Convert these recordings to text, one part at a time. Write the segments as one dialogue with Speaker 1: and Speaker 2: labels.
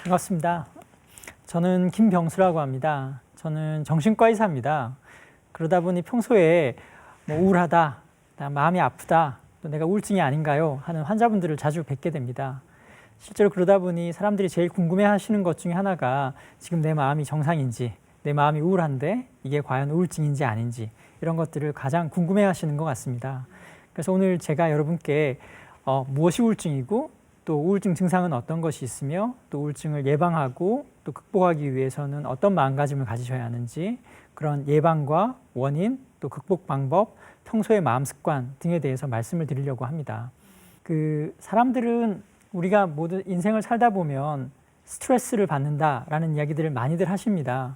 Speaker 1: 반갑습니다. 저는 김병수라고 합니다. 저는 정신과 의사입니다. 그러다 보니 평소에 우울하다, 마음이 아프다, 또 내가 우울증이 아닌가요? 하는 환자분들을 자주 뵙게 됩니다. 실제로 그러다 보니 사람들이 제일 궁금해하시는 것 중에 하나가 지금 내 마음이 정상인지, 내 마음이 우울한데 이게 과연 우울증인지 아닌지 이런 것들을 가장 궁금해하시는 것 같습니다. 그래서 오늘 제가 여러분께 무엇이 우울증이고 또 우울증 증상은 어떤 것이 있으며 또 우울증을 예방하고 또 극복하기 위해서는 어떤 마음가짐을 가지셔야 하는지 그런 예방과 원인 또 극복 방법, 평소의 마음 습관 등에 대해서 말씀을 드리려고 합니다. 사람들은 우리가 모두 인생을 살다 보면 스트레스를 받는다라는 이야기들을 많이들 하십니다.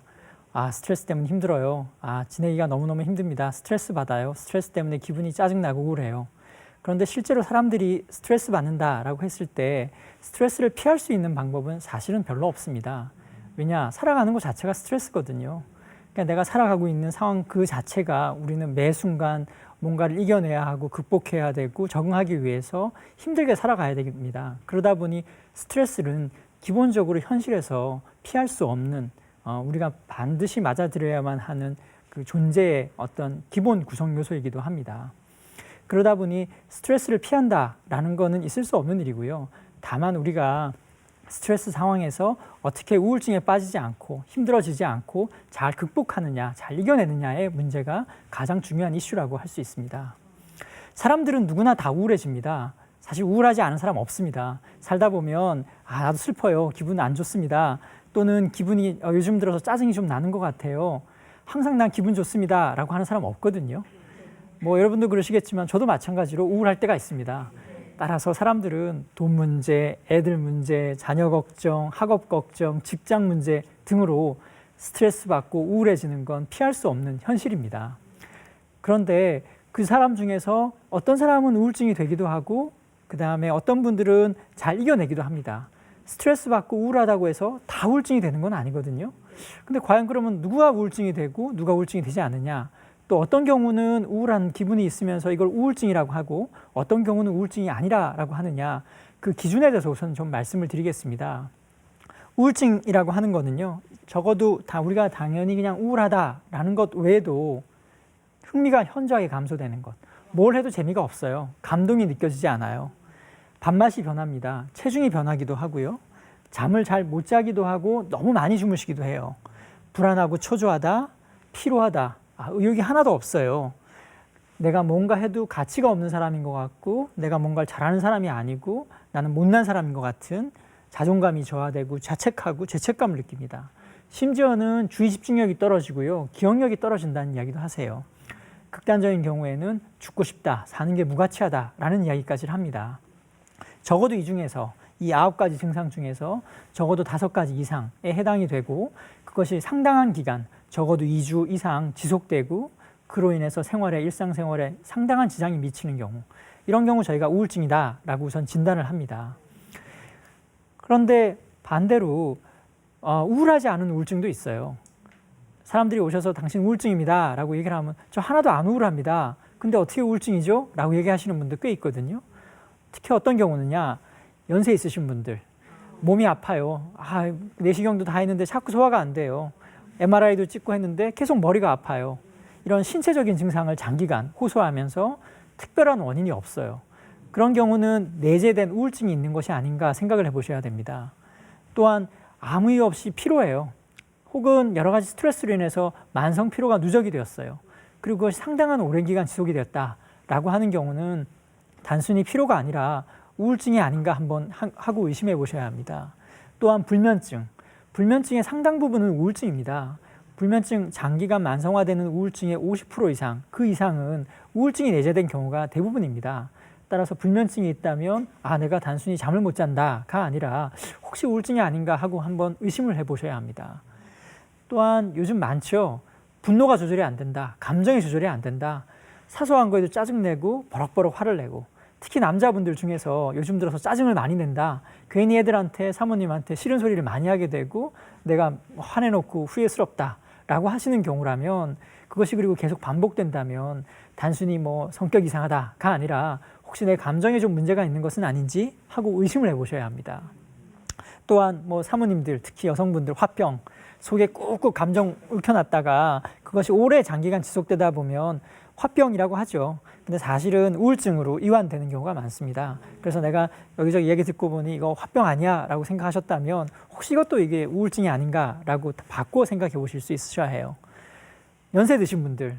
Speaker 1: 스트레스 때문에 힘들어요. 지내기가 너무너무 힘듭니다. 스트레스 받아요. 스트레스 때문에 기분이 짜증나고 우울해요. 그런데 실제로 사람들이 스트레스 받는다라고 했을 때 스트레스를 피할 수 있는 방법은 사실은 별로 없습니다. 왜냐? 살아가는 것 자체가 스트레스거든요. 그러니까 내가 살아가고 있는 상황 그 자체가 우리는 매 순간 뭔가를 이겨내야 하고 극복해야 되고 적응하기 위해서 힘들게 살아가야 됩니다. 그러다 보니 스트레스는 기본적으로 현실에서 피할 수 없는 우리가 반드시 맞아들여야만 하는 그 존재의 어떤 기본 구성 요소이기도 합니다. 그러다 보니 스트레스를 피한다라는 것은 있을 수 없는 일이고요. 다만 우리가 스트레스 상황에서 어떻게 우울증에 빠지지 않고 힘들어지지 않고 잘 극복하느냐, 잘 이겨내느냐의 문제가 가장 중요한 이슈라고 할 수 있습니다. 사람들은 누구나 다 우울해집니다. 사실 우울하지 않은 사람 없습니다. 살다 보면 나도 슬퍼요. 기분 안 좋습니다. 또는 기분이 요즘 들어서 짜증이 좀 나는 것 같아요. 항상 난 기분 좋습니다. 라고 하는 사람 없거든요. 여러분도 그러시겠지만 저도 마찬가지로 우울할 때가 있습니다. 따라서 사람들은 돈 문제, 애들 문제, 자녀 걱정, 학업 걱정, 직장 문제 등으로 스트레스 받고 우울해지는 건 피할 수 없는 현실입니다. 그런데 그 사람 중에서 어떤 사람은 우울증이 되기도 하고 그 다음에 어떤 분들은 잘 이겨내기도 합니다. 스트레스 받고 우울하다고 해서 다 우울증이 되는 건 아니거든요. 근데 과연 그러면 누가 우울증이 되고 누가 우울증이 되지 않느냐? 또 어떤 경우는 우울한 기분이 있으면서 이걸 우울증이라고 하고 어떤 경우는 우울증이 아니라고 하느냐, 그 기준에 대해서 우선 좀 말씀을 드리겠습니다. 우울증이라고 하는 거는요, 적어도 우리가 당연히 그냥 우울하다라는 것 외에도 흥미가 현저하게 감소되는 것, 뭘 해도 재미가 없어요. 감동이 느껴지지 않아요. 밥맛이 변합니다. 체중이 변하기도 하고요. 잠을 잘 못 자기도 하고 너무 많이 주무시기도 해요. 불안하고 초조하다, 피로하다, 의욕이 하나도 없어요. 내가 뭔가 해도 가치가 없는 사람인 것 같고 내가 뭔가를 잘하는 사람이 아니고 나는 못난 사람인 것 같은 자존감이 저하되고 자책하고 죄책감을 느낍니다. 심지어는 주의 집중력이 떨어지고요. 기억력이 떨어진다는 이야기도 하세요. 극단적인 경우에는 죽고 싶다, 사는 게 무가치하다라는 이야기까지 합니다. 적어도 이 중에서 이 9가지 증상 중에서 적어도 5가지 이상에 해당이 되고 그것이 상당한 기간, 적어도 2주 이상 지속되고 그로 인해서 일상생활에 상당한 지장이 미치는 경우, 이런 경우 저희가 우울증이다라고 우선 진단을 합니다. 그런데 반대로 우울하지 않은 우울증도 있어요. 사람들이 오셔서 당신 우울증입니다 라고 얘기를 하면 저 하나도 안 우울합니다. 근데 어떻게 우울증이죠? 라고 얘기하시는 분들 꽤 있거든요. 특히 어떤 경우는요, 연세 있으신 분들, 몸이 아파요. 내시경도 다 했는데 자꾸 소화가 안 돼요. MRI도 찍고 했는데 계속 머리가 아파요. 이런 신체적인 증상을 장기간 호소하면서 특별한 원인이 없어요. 그런 경우는 내재된 우울증이 있는 것이 아닌가 생각을 해보셔야 됩니다. 또한 아무 이유 없이 피로해요. 혹은 여러 가지 스트레스로 인해서 만성 피로가 누적이 되었어요. 그리고 그것이 상당한 오랜 기간 지속이 되었다라고 하는 경우는 단순히 피로가 아니라 우울증이 아닌가 한번 하고 의심해 보셔야 합니다. 또한 불면증의 상당 부분은 우울증입니다. 불면증 장기간 만성화되는 우울증의 50% 이상, 그 이상은 우울증이 내재된 경우가 대부분입니다. 따라서 불면증이 있다면 내가 단순히 잠을 못 잔다가 아니라 혹시 우울증이 아닌가 하고 한번 의심을 해보셔야 합니다. 또한 요즘 많죠. 분노가 조절이 안 된다. 감정이 조절이 안 된다. 사소한 거에도 짜증내고 버럭버럭 화를 내고, 특히 남자분들 중에서 요즘 들어서 짜증을 많이 낸다. 괜히 애들한테, 사모님한테 싫은 소리를 많이 하게 되고 내가 화내놓고 후회스럽다 라고 하시는 경우라면, 그것이 그리고 계속 반복된다면 단순히 성격 이상하다가 아니라 혹시 내 감정에 좀 문제가 있는 것은 아닌지 하고 의심을 해보셔야 합니다. 또한 뭐 사모님들, 특히 여성분들 화병, 속에 꾹꾹 감정 얽혀놨다가 그것이 오래 장기간 지속되다 보면 화병이라고 하죠. 근데 사실은 우울증으로 이완되는 경우가 많습니다. 그래서 내가 여기저기 얘기 듣고 보니 이거 화병 아니야 라고 생각하셨다면 혹시 이것도 이게 우울증이 아닌가 라고 바꿔 생각해 보실 수 있으셔야 해요. 연세 드신 분들,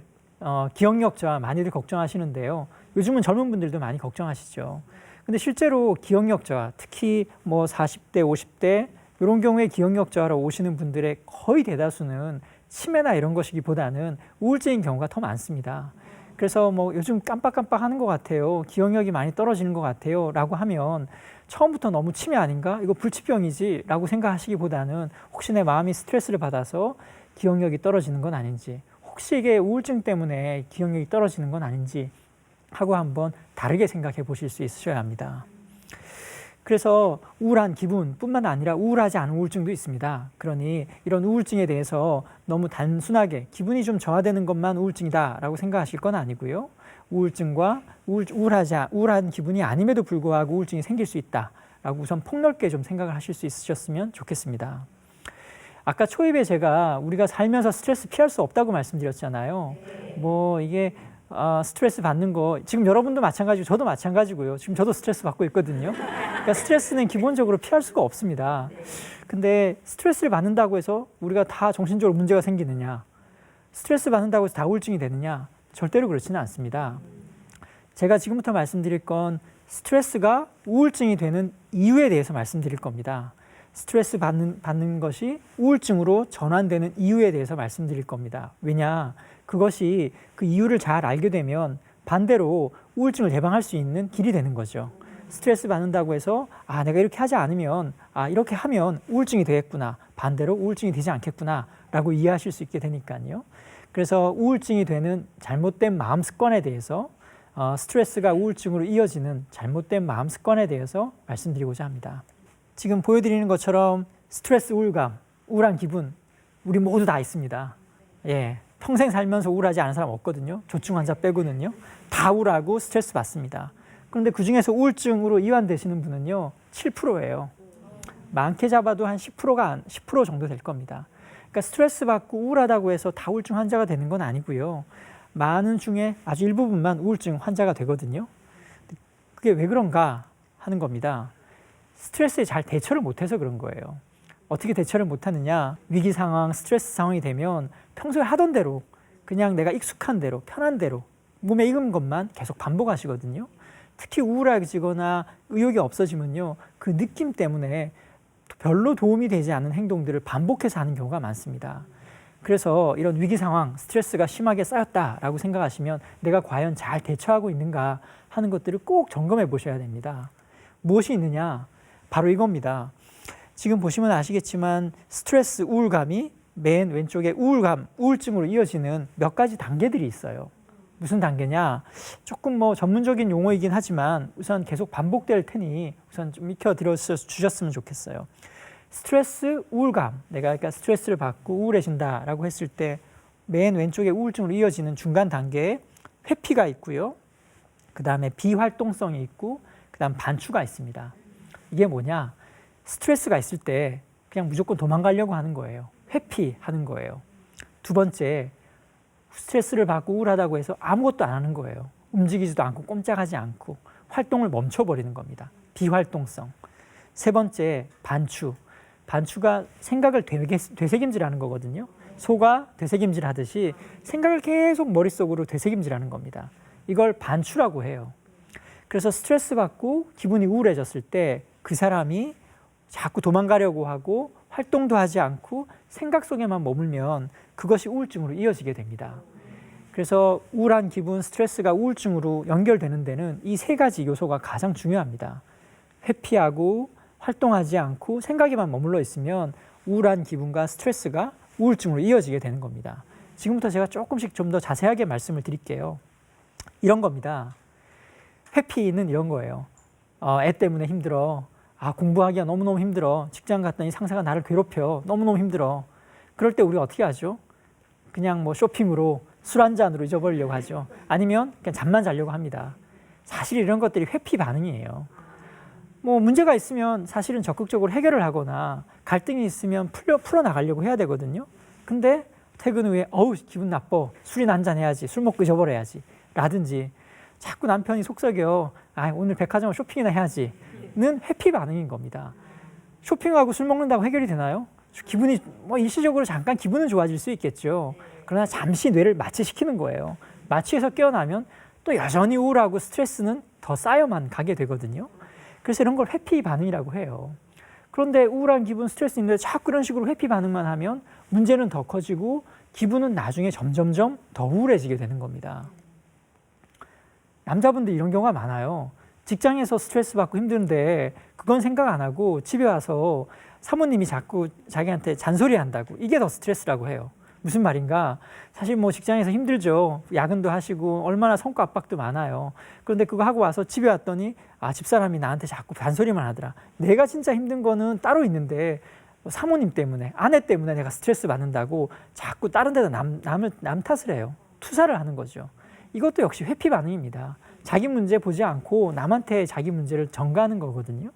Speaker 1: 기억력 저하 많이들 걱정하시는데요. 요즘은 젊은 분들도 많이 걱정하시죠. 근데 실제로 기억력 저하, 특히 뭐 40대, 50대 이런 경우에 기억력 저하로 오시는 분들의 거의 대다수는 치매나 이런 것이기보다는 우울증인 경우가 더 많습니다. 그래서 뭐 요즘 깜빡깜빡 하는 것 같아요. 기억력이 많이 떨어지는 것 같아요. 라고 하면 처음부터 너무 치매 아닌가? 이거 불치병이지? 라고 생각하시기보다는 혹시 내 마음이 스트레스를 받아서 기억력이 떨어지는 건 아닌지, 혹시 이게 우울증 때문에 기억력이 떨어지는 건 아닌지 하고 한번 다르게 생각해 보실 수 있으셔야 합니다. 그래서 우울한 기분뿐만 아니라 우울하지 않은 우울증도 있습니다. 그러니 이런 우울증에 대해서 너무 단순하게 기분이 좀 저하되는 것만 우울증이다라고 생각하실 건 아니고요. 우울증과 우울한 기분이 아님에도 불구하고 우울증이 생길 수 있다라고 우선 폭넓게 좀 생각을 하실 수 있으셨으면 좋겠습니다. 아까 초입에 제가 우리가 살면서 스트레스 피할 수 없다고 말씀드렸잖아요. 뭐 이게 스트레스 받는 거 지금 여러분도 마찬가지고 저도 마찬가지고요. 지금 저도 스트레스 받고 있거든요. 그러니까 스트레스는 기본적으로 피할 수가 없습니다. 근데 스트레스를 받는다고 해서 우리가 다 정신적으로 문제가 생기느냐, 스트레스 받는다고 해서 다 우울증이 되느냐, 절대로 그렇지는 않습니다. 제가 지금부터 말씀드릴 건 스트레스가 우울증이 되는 이유에 대해서 말씀드릴 겁니다. 스트레스 받는 것이 우울증으로 전환되는 이유에 대해서 말씀드릴 겁니다. 왜냐? 그것이 그 이유를 잘 알게 되면 반대로 우울증을 예방할 수 있는 길이 되는 거죠. 스트레스 받는다고 해서 내가 이렇게 하지 않으면 이렇게 하면 우울증이 되겠구나, 반대로 우울증이 되지 않겠구나 라고 이해하실 수 있게 되니까요. 그래서 우울증이 되는 잘못된 마음 습관에 대해서 스트레스가 우울증으로 이어지는 잘못된 마음 습관에 대해서 말씀드리고자 합니다. 지금 보여드리는 것처럼 스트레스, 우울감, 우울한 기분 우리 모두 다 있습니다. 예, 평생 살면서 우울하지 않은 사람 없거든요. 조증 환자 빼고는요. 다 우울하고 스트레스 받습니다. 그런데 그중에서 우울증으로 이완되시는 분은요 7%예요. 많게 잡아도 한 10% 정도 될 겁니다. 그러니까 스트레스 받고 우울하다고 해서 다 우울증 환자가 되는 건 아니고요. 많은 중에 아주 일부분만 우울증 환자가 되거든요. 그게 왜 그런가 하는 겁니다. 스트레스에 잘 대처를 못해서 그런 거예요. 어떻게 대처를 못하느냐, 위기 상황, 스트레스 상황이 되면 평소에 하던 대로 그냥 내가 익숙한 대로, 편한 대로 몸에 익은 것만 계속 반복하시거든요. 특히 우울해지거나 의욕이 없어지면요, 그 느낌 때문에 별로 도움이 되지 않는 행동들을 반복해서 하는 경우가 많습니다. 그래서 이런 위기 상황, 스트레스가 심하게 쌓였다라고 생각하시면 내가 과연 잘 대처하고 있는가 하는 것들을 꼭 점검해 보셔야 됩니다. 무엇이 있느냐? 바로 이겁니다. 지금 보시면 아시겠지만 스트레스, 우울감이 맨 왼쪽에 우울증으로 이어지는 몇 가지 단계들이 있어요. 무슨 단계냐? 조금 뭐 전문적인 용어이긴 하지만 우선 계속 반복될 테니 우선 좀 익혀 주셨으면 좋겠어요. 스트레스, 우울감, 내가 그러니까 스트레스를 받고 우울해진다라고 했을 때 맨 왼쪽에 우울증으로 이어지는 중간 단계에 회피가 있고요. 그 다음에 비활동성이 있고 그 다음 반추가 있습니다. 이게 뭐냐? 스트레스가 있을 때 그냥 무조건 도망가려고 하는 거예요. 회피하는 거예요. 두 번째, 스트레스를 받고 우울하다고 해서 아무것도 안 하는 거예요. 움직이지도 않고 꼼짝하지 않고 활동을 멈춰버리는 겁니다. 비활동성. 세 번째, 반추. 반추가 생각을 되새김질하는 거거든요. 소가 되새김질 하듯이 생각을 계속 머릿속으로 되새김질하는 겁니다. 이걸 반추라고 해요. 그래서 스트레스 받고 기분이 우울해졌을 때 그 사람이 자꾸 도망가려고 하고 활동도 하지 않고 생각 속에만 머물면 그것이 우울증으로 이어지게 됩니다. 그래서 우울한 기분, 스트레스가 우울증으로 연결되는 데는 이 세 가지 요소가 가장 중요합니다. 회피하고 활동하지 않고 생각에만 머물러 있으면 우울한 기분과 스트레스가 우울증으로 이어지게 되는 겁니다. 지금부터 제가 조금씩 좀 더 자세하게 말씀을 드릴게요. 이런 겁니다. 회피는 이런 거예요. 애 때문에 힘들어. 공부하기가 너무너무 힘들어. 직장 갔더니 상사가 나를 괴롭혀. 너무너무 힘들어. 그럴 때 우리가 어떻게 하죠? 그냥 뭐 쇼핑으로 술 한 잔으로 잊어버리려고 하죠. 아니면 그냥 잠만 자려고 합니다. 사실 이런 것들이 회피 반응이에요. 뭐 문제가 있으면 사실은 적극적으로 해결을 하거나 갈등이 있으면 풀어나가려고 해야 되거든요. 근데 퇴근 후에 어우 기분 나빠, 술이나 한잔 해야지, 술 먹고 잊어버려야지 라든지 자꾸 남편이 속썩여 오늘 백화점을 쇼핑이나 해야지는 회피 반응인 겁니다. 쇼핑하고 술 먹는다고 해결이 되나요? 기분이 뭐 일시적으로 잠깐 기분은 좋아질 수 있겠죠. 그러나 잠시 뇌를 마취시키는 거예요. 마취해서 깨어나면 또 여전히 우울하고 스트레스는 더 쌓여만 가게 되거든요. 그래서 이런 걸 회피 반응이라고 해요. 그런데 우울한 기분, 스트레스 있는데 자꾸 그런 식으로 회피 반응만 하면 문제는 더 커지고 기분은 나중에 점점점 더 우울해지게 되는 겁니다. 남자분들 이런 경우가 많아요. 직장에서 스트레스 받고 힘든데 그건 생각 안 하고 집에 와서 사모님이 자꾸 자기한테 잔소리한다고. 이게 더 스트레스라고 해요. 무슨 말인가? 사실 뭐 직장에서 힘들죠. 야근도 하시고 얼마나 성과 압박도 많아요. 그런데 그거 하고 와서 집에 왔더니 집사람이 나한테 자꾸 잔소리만 하더라. 내가 진짜 힘든 거는 따로 있는데 사모님 때문에, 아내 때문에 내가 스트레스 받는다고 자꾸 다른 데다 남 탓을 해요. 투사를 하는 거죠. 이것도 역시 회피 반응입니다. 자기 문제 보지 않고 남한테 자기 문제를 전가하는 거거든요.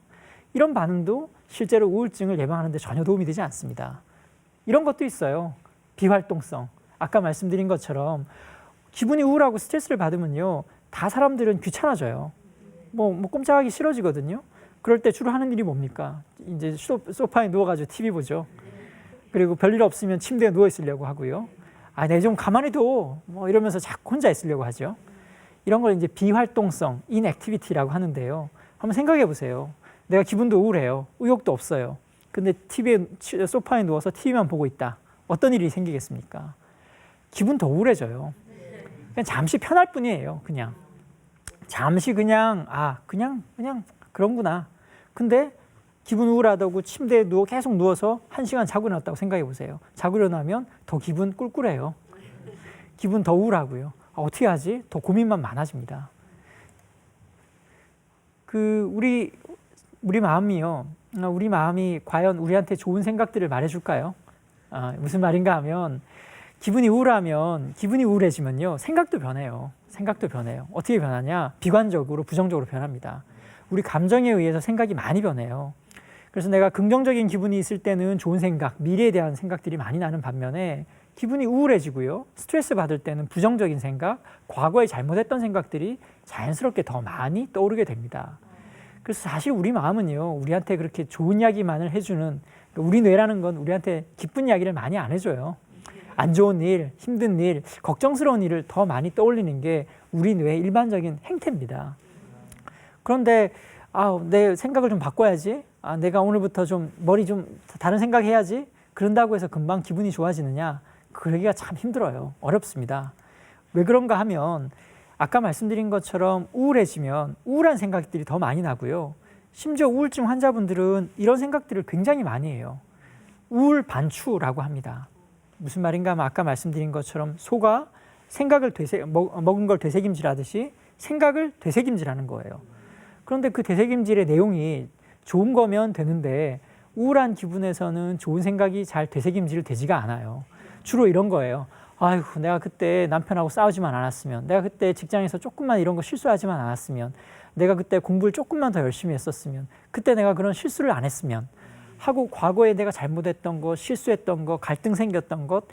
Speaker 1: 이런 반응도 실제로 우울증을 예방하는 데 전혀 도움이 되지 않습니다. 이런 것도 있어요. 비활동성. 아까 말씀드린 것처럼 기분이 우울하고 스트레스를 받으면요. 다 사람들은 귀찮아져요. 뭐 꼼짝하기 싫어지거든요. 그럴 때 주로 하는 일이 뭡니까? 이제 소파에 누워가지고 TV 보죠. 그리고 별일 없으면 침대에 누워 있으려고 하고요. 내 좀 가만히 둬. 뭐 이러면서 자꾸 혼자 있으려고 하죠. 이런 걸 이제 비활동성, inactivity라고 하는데요. 한번 생각해 보세요. 내가 기분도 우울해요. 의욕도 없어요. 근데 소파에 누워서 TV만 보고 있다. 어떤 일이 생기겠습니까? 기분 더 우울해져요. 그냥 잠시 편할 뿐이에요. 그냥 잠시 그냥 그런구나. 근데 기분 우울하다고 침대에 계속 누워서 1시간 자고 일어났다고 생각해 보세요. 자고 일어나면 더 기분 꿀꿀해요. 기분 더 우울하고요. 어떻게 하지? 더 고민만 많아집니다. 우리 마음이요. 우리 마음이 과연 우리한테 좋은 생각들을 말해줄까요? 무슨 말인가 하면 기분이 우울해지면요. 생각도 변해요. 어떻게 변하냐? 비관적으로, 부정적으로 변합니다. 우리 감정에 의해서 생각이 많이 변해요. 그래서 내가 긍정적인 기분이 있을 때는 좋은 생각, 미래에 대한 생각들이 많이 나는 반면에 기분이 우울해지고요. 스트레스 받을 때는 부정적인 생각, 과거에 잘못했던 생각들이 자연스럽게 더 많이 떠오르게 됩니다. 그래서 사실 우리 마음은요. 우리한테 그렇게 좋은 이야기만을 해주는, 우리 뇌라는 건 우리한테 기쁜 이야기를 많이 안 해줘요. 안 좋은 일, 힘든 일, 걱정스러운 일을 더 많이 떠올리는 게 우리 뇌의 일반적인 행태입니다. 그런데 내 생각을 좀 바꿔야지. 내가 오늘부터 머리 다른 생각 해야지. 그런다고 해서 금방 기분이 좋아지느냐? 그러기가 참 힘들어요. 어렵습니다. 왜 그런가 하면 아까 말씀드린 것처럼 우울해지면 우울한 생각들이 더 많이 나고요. 심지어 우울증 환자분들은 이런 생각들을 굉장히 많이 해요. 우울 반추라고 합니다. 무슨 말인가 하면 아까 말씀드린 것처럼 소가 생각을 먹은 걸 되새김질하듯이 생각을 되새김질하는 거예요. 그런데 그 되새김질의 내용이 좋은 거면 되는데 우울한 기분에서는 좋은 생각이 잘 되새김질 되지가 않아요. 주로 이런 거예요. 아이고, 내가 그때 남편하고 싸우지만 않았으면, 내가 그때 직장에서 조금만 이런 거 실수하지만 않았으면, 내가 그때 공부를 조금만 더 열심히 했었으면, 그때 내가 그런 실수를 안 했으면 하고 과거에 내가 잘못했던 것, 실수했던 것, 갈등 생겼던 것,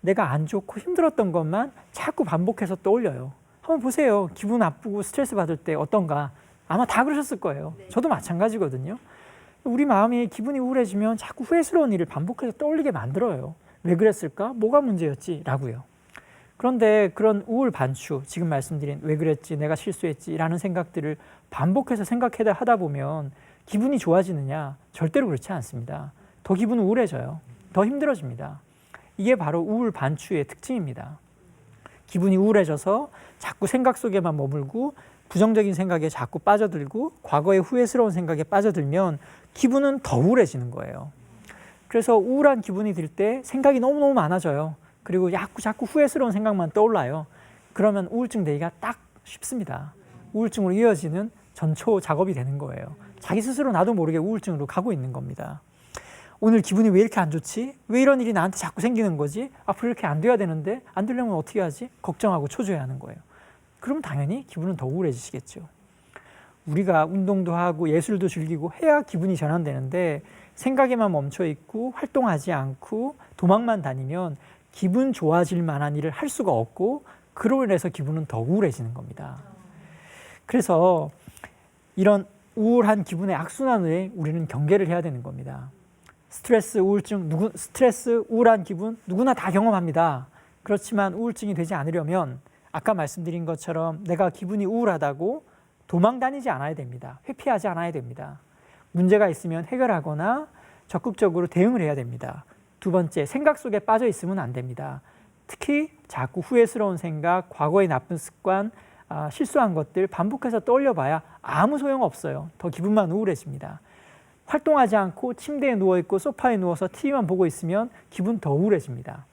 Speaker 1: 내가 안 좋고 힘들었던 것만 자꾸 반복해서 떠올려요. 한번 보세요. 기분 나쁘고 스트레스 받을 때 어떤가? 아마 다 그러셨을 거예요. 저도 마찬가지거든요. 우리 마음이 기분이 우울해지면 자꾸 후회스러운 일을 반복해서 떠올리게 만들어요. 왜 그랬을까? 뭐가 문제였지? 라고요. 그런데 그런 우울 반추, 지금 말씀드린 왜 그랬지, 내가 실수했지 라는 생각들을 반복해서 하다 보면 기분이 좋아지느냐? 절대로 그렇지 않습니다. 더 기분 우울해져요. 더 힘들어집니다. 이게 바로 우울 반추의 특징입니다. 기분이 우울해져서 자꾸 생각 속에만 머물고 부정적인 생각에 자꾸 빠져들고 과거의 후회스러운 생각에 빠져들면 기분은 더 우울해지는 거예요. 그래서 우울한 기분이 들 때 생각이 너무너무 많아져요. 그리고 자꾸 후회스러운 생각만 떠올라요. 그러면 우울증 되기가 딱 쉽습니다. 우울증으로 이어지는 전초 작업이 되는 거예요. 자기 스스로 나도 모르게 우울증으로 가고 있는 겁니다. 오늘 기분이 왜 이렇게 안 좋지? 왜 이런 일이 나한테 자꾸 생기는 거지? 앞으로 이렇게 안 돼야 되는데 안 되려면 어떻게 하지? 걱정하고 초조해하는 거예요. 그럼 당연히 기분은 더 우울해지시겠죠. 우리가 운동도 하고 예술도 즐기고 해야 기분이 전환되는데 생각에만 멈춰 있고 활동하지 않고 도망만 다니면 기분 좋아질 만한 일을 할 수가 없고 그로 인해서 기분은 더 우울해지는 겁니다. 그래서 이런 우울한 기분의 악순환을 우리는 경계를 해야 되는 겁니다. 스트레스, 우울증, 스트레스, 우울한 기분 누구나 다 경험합니다. 그렇지만 우울증이 되지 않으려면 아까 말씀드린 것처럼 내가 기분이 우울하다고 도망 다니지 않아야 됩니다. 회피하지 않아야 됩니다. 문제가 있으면 해결하거나 적극적으로 대응을 해야 됩니다. 두 번째, 생각 속에 빠져 있으면 안 됩니다. 특히 자꾸 후회스러운 생각, 과거의 나쁜 습관, 실수한 것들 반복해서 떠올려봐야 아무 소용없어요. 더 기분만 우울해집니다. 활동하지 않고 침대에 누워있고 소파에 누워서 TV만 보고 있으면 기분 더 우울해집니다.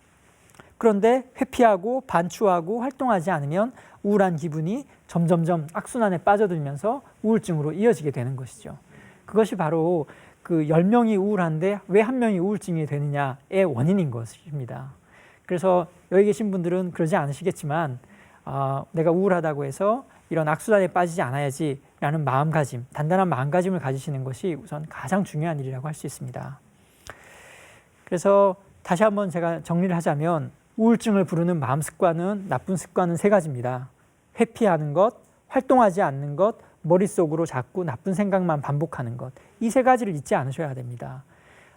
Speaker 1: 그런데 회피하고 반추하고 활동하지 않으면 우울한 기분이 점점점 악순환에 빠져들면서 우울증으로 이어지게 되는 것이죠. 그것이 바로 그 10명이 우울한데 왜 한 명이 우울증이 되느냐의 원인인 것입니다. 그래서 여기 계신 분들은 그러지 않으시겠지만 내가 우울하다고 해서 이런 악순환에 빠지지 않아야지라는 마음가짐, 단단한 마음가짐을 가지시는 것이 우선 가장 중요한 일이라고 할 수 있습니다. 그래서 다시 한번 제가 정리를 하자면 우울증을 부르는 마음 습관은 나쁜 습관은 3가지입니다. 회피하는 것, 활동하지 않는 것, 머릿속으로 자꾸 나쁜 생각만 반복하는 것. 이 3가지를 잊지 않으셔야 됩니다.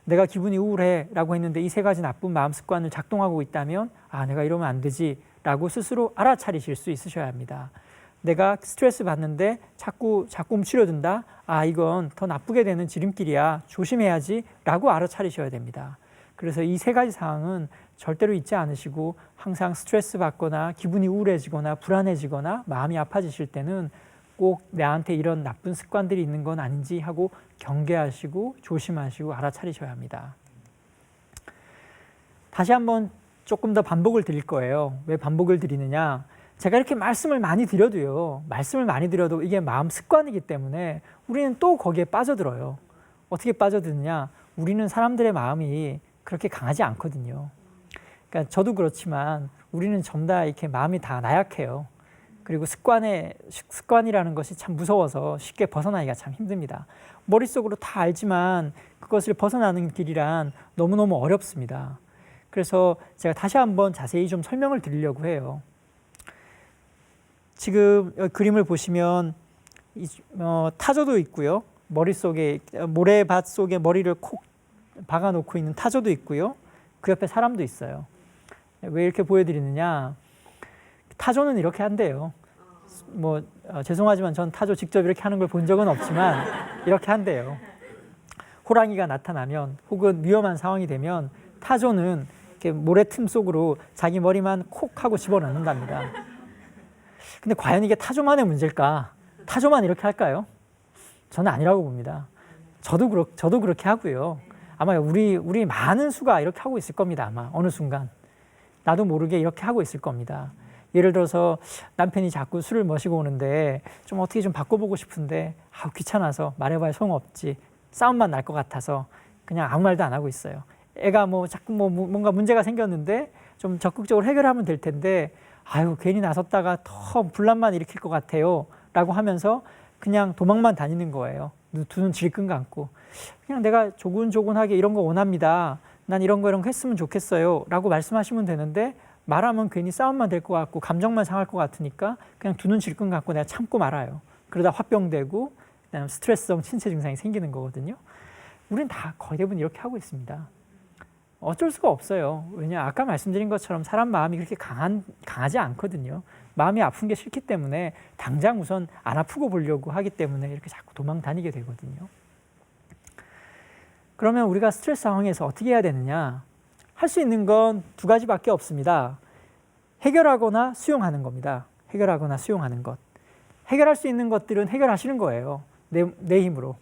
Speaker 1: 내가 기분이 우울해 라고 했는데 이 3가지 나쁜 마음 습관을 작동하고 있다면 내가 이러면 안 되지 라고 스스로 알아차리실 수 있으셔야 합니다. 내가 스트레스 받는데 자꾸 움츠려든다. 이건 더 나쁘게 되는 지름길이야. 조심해야지 라고 알아차리셔야 됩니다. 그래서 이 3가지 사항은 절대로 잊지 않으시고 항상 스트레스 받거나 기분이 우울해지거나 불안해지거나 마음이 아파지실 때는 꼭 나한테 이런 나쁜 습관들이 있는 건 아닌지 하고 경계하시고 조심하시고 알아차리셔야 합니다. 다시 한번 조금 더 반복을 드릴 거예요. 왜 반복을 드리느냐? 제가 이렇게 말씀을 많이 드려도 이게 마음 습관이기 때문에 우리는 또 거기에 빠져들어요. 어떻게 빠져드느냐? 우리는 사람들의 마음이 그렇게 강하지 않거든요. 그러니까 저도 그렇지만 우리는 전부 다 이렇게 마음이 다 나약해요. 그리고 습관이라는 것이 참 무서워서 쉽게 벗어나기가 참 힘듭니다. 머릿속으로 다 알지만 그것을 벗어나는 길이란 너무너무 어렵습니다. 그래서 제가 다시 한번 자세히 좀 설명을 드리려고 해요. 지금 그림을 보시면 타조도 있고요. 머릿속에 모래밭 속에 머리를 콕 박아놓고 있는 타조도 있고요. 그 옆에 사람도 있어요. 왜 이렇게 보여드리느냐? 타조는 이렇게 한대요. 죄송하지만 전 타조 직접 이렇게 하는 걸 본 적은 없지만 이렇게 한대요. 호랑이가 나타나면 혹은 위험한 상황이 되면 타조는 이렇게 모래 틈 속으로 자기 머리만 콕 하고 집어넣는답니다. 근데 과연 이게 타조만의 문제일까? 타조만 이렇게 할까요? 저는 아니라고 봅니다. 저도 그렇게 하고요. 아마 우리 많은 수가 이렇게 하고 있을 겁니다. 아마 어느 순간 나도 모르게 이렇게 하고 있을 겁니다. 예를 들어서 남편이 자꾸 술을 마시고 오는데 좀 어떻게 좀 바꿔보고 싶은데 귀찮아서 말해봐야 소용없지. 싸움만 날 것 같아서 그냥 아무 말도 안 하고 있어요. 애가 자꾸 뭔가 문제가 생겼는데 좀 적극적으로 해결하면 될 텐데 괜히 나섰다가 더 분란만 일으킬 것 같아요 라고 하면서 그냥 도망만 다니는 거예요. 두 눈 질끈 감고 그냥 내가 조곤조곤하게 이런 거 원합니다. 난 이런 거 했으면 좋겠어요 라고 말씀하시면 되는데 말하면 괜히 싸움만 될 것 같고 감정만 상할 것 같으니까 그냥 두 눈 질끈 감고 내가 참고 말아요. 그러다 화병되고 그다음에 스트레스성 신체 증상이 생기는 거거든요. 우리는 다 거의 대부분 이렇게 하고 있습니다. 어쩔 수가 없어요. 왜냐 아까 말씀드린 것처럼 사람 마음이 그렇게 강하지 않거든요. 마음이 아픈 게 싫기 때문에 당장 우선 안 아프고 보려고 하기 때문에 이렇게 자꾸 도망 다니게 되거든요. 그러면 우리가 스트레스 상황에서 어떻게 해야 되느냐? 할 수 있는 건 2가지밖에 없습니다. 해결하거나 수용하는 겁니다. 해결하거나 수용하는 것. 해결할 수 있는 것들은 해결하시는 거예요. 내 힘으로.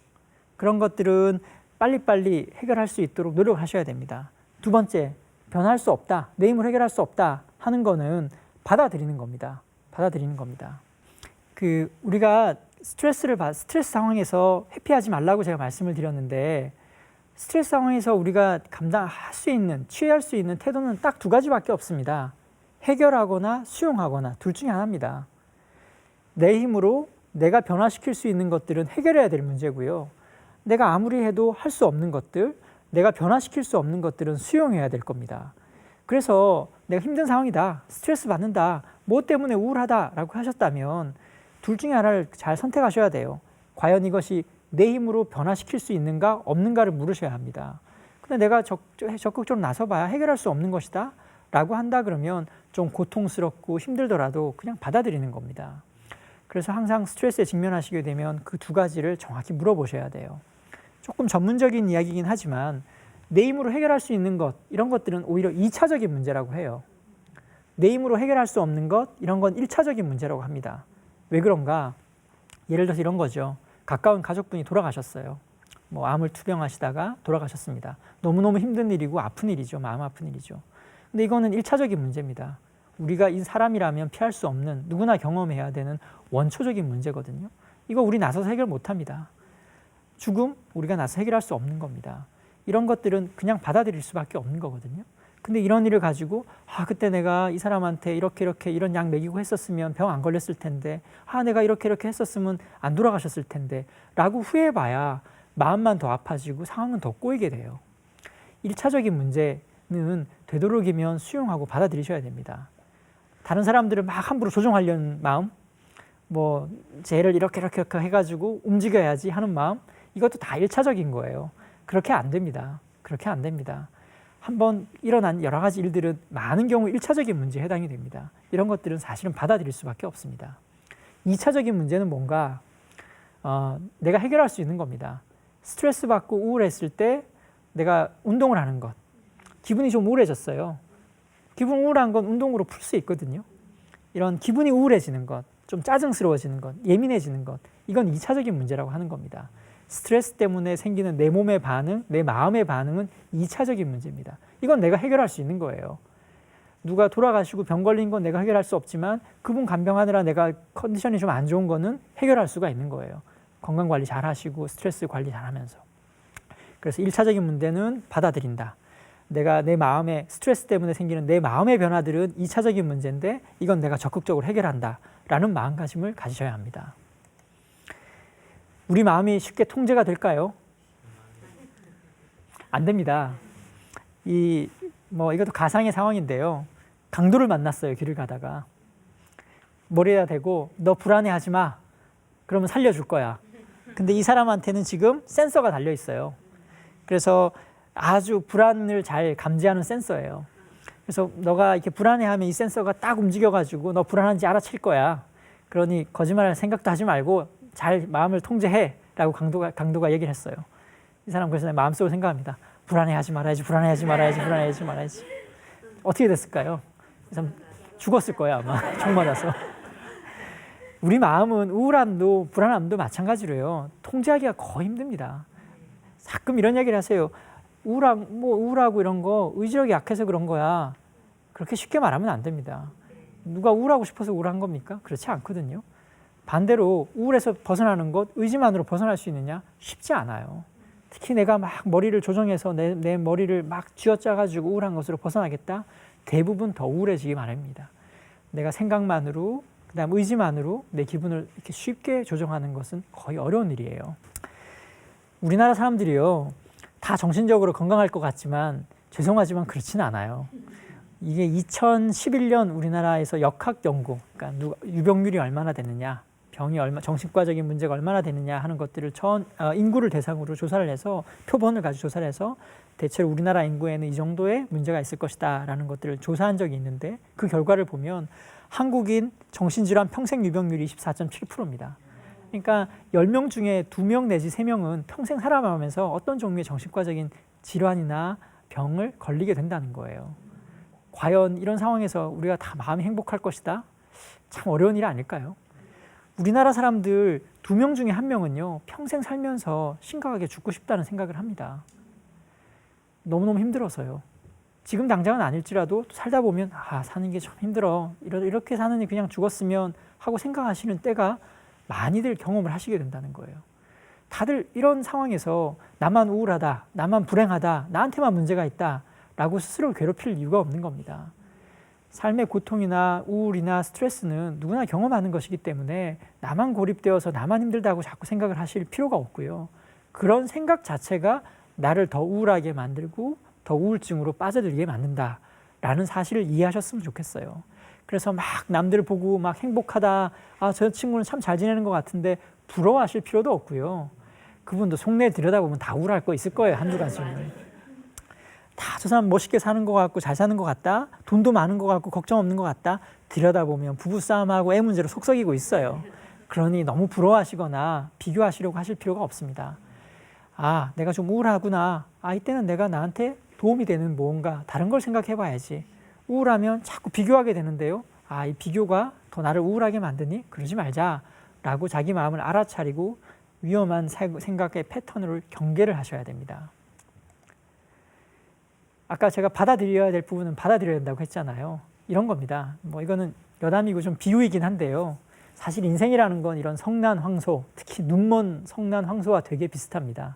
Speaker 1: 그런 것들은 빨리빨리 해결할 수 있도록 노력하셔야 됩니다. 2번째, 변할 수 없다. 내 힘으로 해결할 수 없다 하는 거는 받아들이는 겁니다. 받아들이는 겁니다. 우리가 스트레스 상황에서 회피하지 말라고 제가 말씀을 드렸는데 스트레스 상황에서 우리가 감당할 수 있는, 취할 수 있는 태도는 딱 2가지밖에 없습니다. 해결하거나 수용하거나 둘 중에 하나입니다. 내 힘으로 내가 변화시킬 수 있는 것들은 해결해야 될 문제고요. 내가 아무리 해도 할 수 없는 것들, 내가 변화시킬 수 없는 것들은 수용해야 될 겁니다. 그래서 내가 힘든 상황이다, 스트레스 받는다, 뭐 때문에 우울하다라고 하셨다면 둘 중에 하나를 잘 선택하셔야 돼요. 과연 이것이 내 힘으로 변화시킬 수 있는가 없는가를 물으셔야 합니다. 근데 내가 적극적으로 나서봐야 해결할 수 없는 것이다 라고 한다 그러면 좀 고통스럽고 힘들더라도 그냥 받아들이는 겁니다. 그래서 항상 스트레스에 직면하시게 되면 그 두 가지를 정확히 물어보셔야 돼요. 조금 전문적인 이야기이긴 하지만 내 힘으로 해결할 수 있는 것, 이런 것들은 오히려 2차적인 문제라고 해요. 내 힘으로 해결할 수 없는 것, 이런 건 1차적인 문제라고 합니다. 왜 그런가? 예를 들어서 이런 거죠. 가까운 가족분이 돌아가셨어요. 뭐 암을 투병하시다가 돌아가셨습니다. 너무너무 힘든 일이고 아픈 일이죠. 마음 아픈 일이죠. 근데 이거는 1차적인 문제입니다. 우리가 이 사람이라면 피할 수 없는, 누구나 경험해야 되는 원초적인 문제거든요. 이거 우리 나서서 해결 못합니다. 죽음, 우리가 나서 해결할 수 없는 겁니다. 이런 것들은 그냥 받아들일 수밖에 없는 거거든요. 근데 이런 일을 가지고 그때 내가 이 사람한테 이렇게 이런 약 먹이고 했었으면 병 안 걸렸을 텐데, 내가 이렇게 했었으면 안 돌아가셨을 텐데 라고 후회해봐야 마음만 더 아파지고 상황은 더 꼬이게 돼요. 1차적인 문제는 되도록이면 수용하고 받아들이셔야 됩니다. 다른 사람들을 막 함부로 조종하려는 마음, 뭐 쟤를 이렇게 해가지고 움직여야지 하는 마음, 이것도 다 1차적인 거예요. 그렇게 안 됩니다. 그렇게 안 됩니다. 한번 일어난 여러 가지 일들은 많은 경우 1차적인 문제에 해당이 됩니다. 이런 것들은 사실은 받아들일 수밖에 없습니다. 2차적인 문제는 뭔가 내가 해결할 수 있는 겁니다. 스트레스 받고 우울했을 때 내가 운동을 하는 것, 기분이 좀 우울해졌어요. 기분 우울한 건 운동으로 풀 수 있거든요. 이런 기분이 우울해지는 것, 좀 짜증스러워지는 것, 예민해지는 것, 이건 2차적인 문제라고 하는 겁니다. 스트레스 때문에 생기는 내 몸의 반응, 내 마음의 반응은 2차적인 문제입니다. 이건 내가 해결할 수 있는 거예요. 누가 돌아가시고 병 걸린 건 내가 해결할 수 없지만 그분 간병하느라 내가 컨디션이 좀 안 좋은 거는 해결할 수가 있는 거예요. 건강관리 잘 하시고 스트레스 관리 잘 하면서. 그래서 1차적인 문제는 받아들인다. 내가 내 마음에 스트레스 때문에 생기는 내 마음의 변화들은 2차적인 문제인데 이건 내가 적극적으로 해결한다 라는 마음가짐을 가지셔야 합니다. 우리 마음이 쉽게 통제가 될까요? 안 됩니다. 이것도 가상의 상황인데요. 강도를 만났어요. 길을 가다가. 머리에다 대고 너 불안해하지 마. 그러면 살려줄 거야. 근데 이 사람한테는 지금 센서가 달려 있어요. 그래서 아주 불안을 잘 감지하는 센서예요. 그래서 너가 이렇게 불안해하면 이 센서가 딱 움직여가지고 너 불안한지 알아챌 거야. 그러니 거짓말할 생각도 하지 말고 잘 마음을 통제해 라고 강도가 얘기를 했어요. 이 사람 그래서 마음속으로 생각합니다. 불안해하지 말아야지. 어떻게 됐을까요? 이 사람 죽었을 거예요 아마. 총 맞아서. 우리 마음은 우울함도 불안함도 마찬가지로요. 통제하기가 거의 힘듭니다. 가끔 이런 얘기를 하세요. 우울하고 이런 거 의지력이 약해서 그런 거야. 그렇게 쉽게 말하면 안 됩니다. 누가 우울하고 싶어서 우울한 겁니까? 그렇지 않거든요. 반대로 우울해서 벗어나는 것, 의지만으로 벗어날 수 있느냐? 쉽지 않아요. 특히 내가 막 머리를 조정해서 내 머리를 막 쥐어짜가지고 우울한 것으로 벗어나겠다? 대부분 더 우울해지기 마련입니다. 내가 생각만으로, 그다음 의지만으로 내 기분을 이렇게 쉽게 조정하는 것은 거의 어려운 일이에요. 우리나라 사람들이요, 다 정신적으로 건강할 것 같지만 죄송하지만 그렇지는 않아요. 이게 2011년 우리나라에서 역학 연구, 그러니까 유병률이 얼마나 되느냐, 정신과적인 문제가 얼마나 되느냐 하는 것들을 인구를 대상으로 조사를 해서 표본을 가지고 조사를 해서 대체로 우리나라 인구에는 이 정도의 문제가 있을 것이다 라는 것들을 조사한 적이 있는데 그 결과를 보면 한국인 정신질환 평생 유병률이 24.7%입니다. 그러니까 10명 중에 2명 내지 3명은 평생 살아가면서 어떤 종류의 정신과적인 질환이나 병을 걸리게 된다는 거예요. 과연 이런 상황에서 우리가 다 마음이 행복할 것이다? 참 어려운 일 아닐까요? 우리나라 사람들 2명 중에 1명은요, 평생 살면서 심각하게 죽고 싶다는 생각을 합니다. 너무너무 힘들어서요. 지금 당장은 아닐지라도 살다 보면 사는 게 좀 힘들어. 이렇게 사느니 그냥 죽었으면 하고 생각하시는 때가 많이들 경험을 하시게 된다는 거예요. 다들 이런 상황에서 나만 우울하다, 나만 불행하다, 나한테만 문제가 있다 라고 스스로를 괴롭힐 이유가 없는 겁니다. 삶의 고통이나 우울이나 스트레스는 누구나 경험하는 것이기 때문에 나만 고립되어서 나만 힘들다고 자꾸 생각을 하실 필요가 없고요. 그런 생각 자체가 나를 더 우울하게 만들고 더 우울증으로 빠져들게 만든다라는 사실을 이해하셨으면 좋겠어요. 그래서 막 남들 보고 막 행복하다, 아, 저 친구는 참 잘 지내는 것 같은데 부러워하실 필요도 없고요. 그분도 속내 들여다보면 다 우울할 거 있을 거예요. 한두 가지는. 다 저 사람 멋있게 사는 것 같고 잘 사는 것 같다, 돈도 많은 것 같고 걱정 없는 것 같다, 들여다보면 부부싸움하고 애 문제로 속썩이고 있어요. 그러니 너무 부러워하시거나 비교하시려고 하실 필요가 없습니다. 아, 내가 좀 우울하구나. 아, 이때는 내가 나한테 도움이 되는 뭔가 다른 걸 생각해 봐야지. 우울하면 자꾸 비교하게 되는데요. 아, 이 비교가 더 나를 우울하게 만드니? 그러지 말자라고 자기 마음을 알아차리고 위험한 생각의 패턴을 경계를 하셔야 됩니다. 아까 제가 받아들여야 될 부분은 받아들여야 된다고 했잖아요. 이런 겁니다. 뭐 이거는 여담이고 좀 비유이긴 한데요. 사실 인생이라는 건 이런 성난황소, 특히 눈먼 성난황소와 되게 비슷합니다.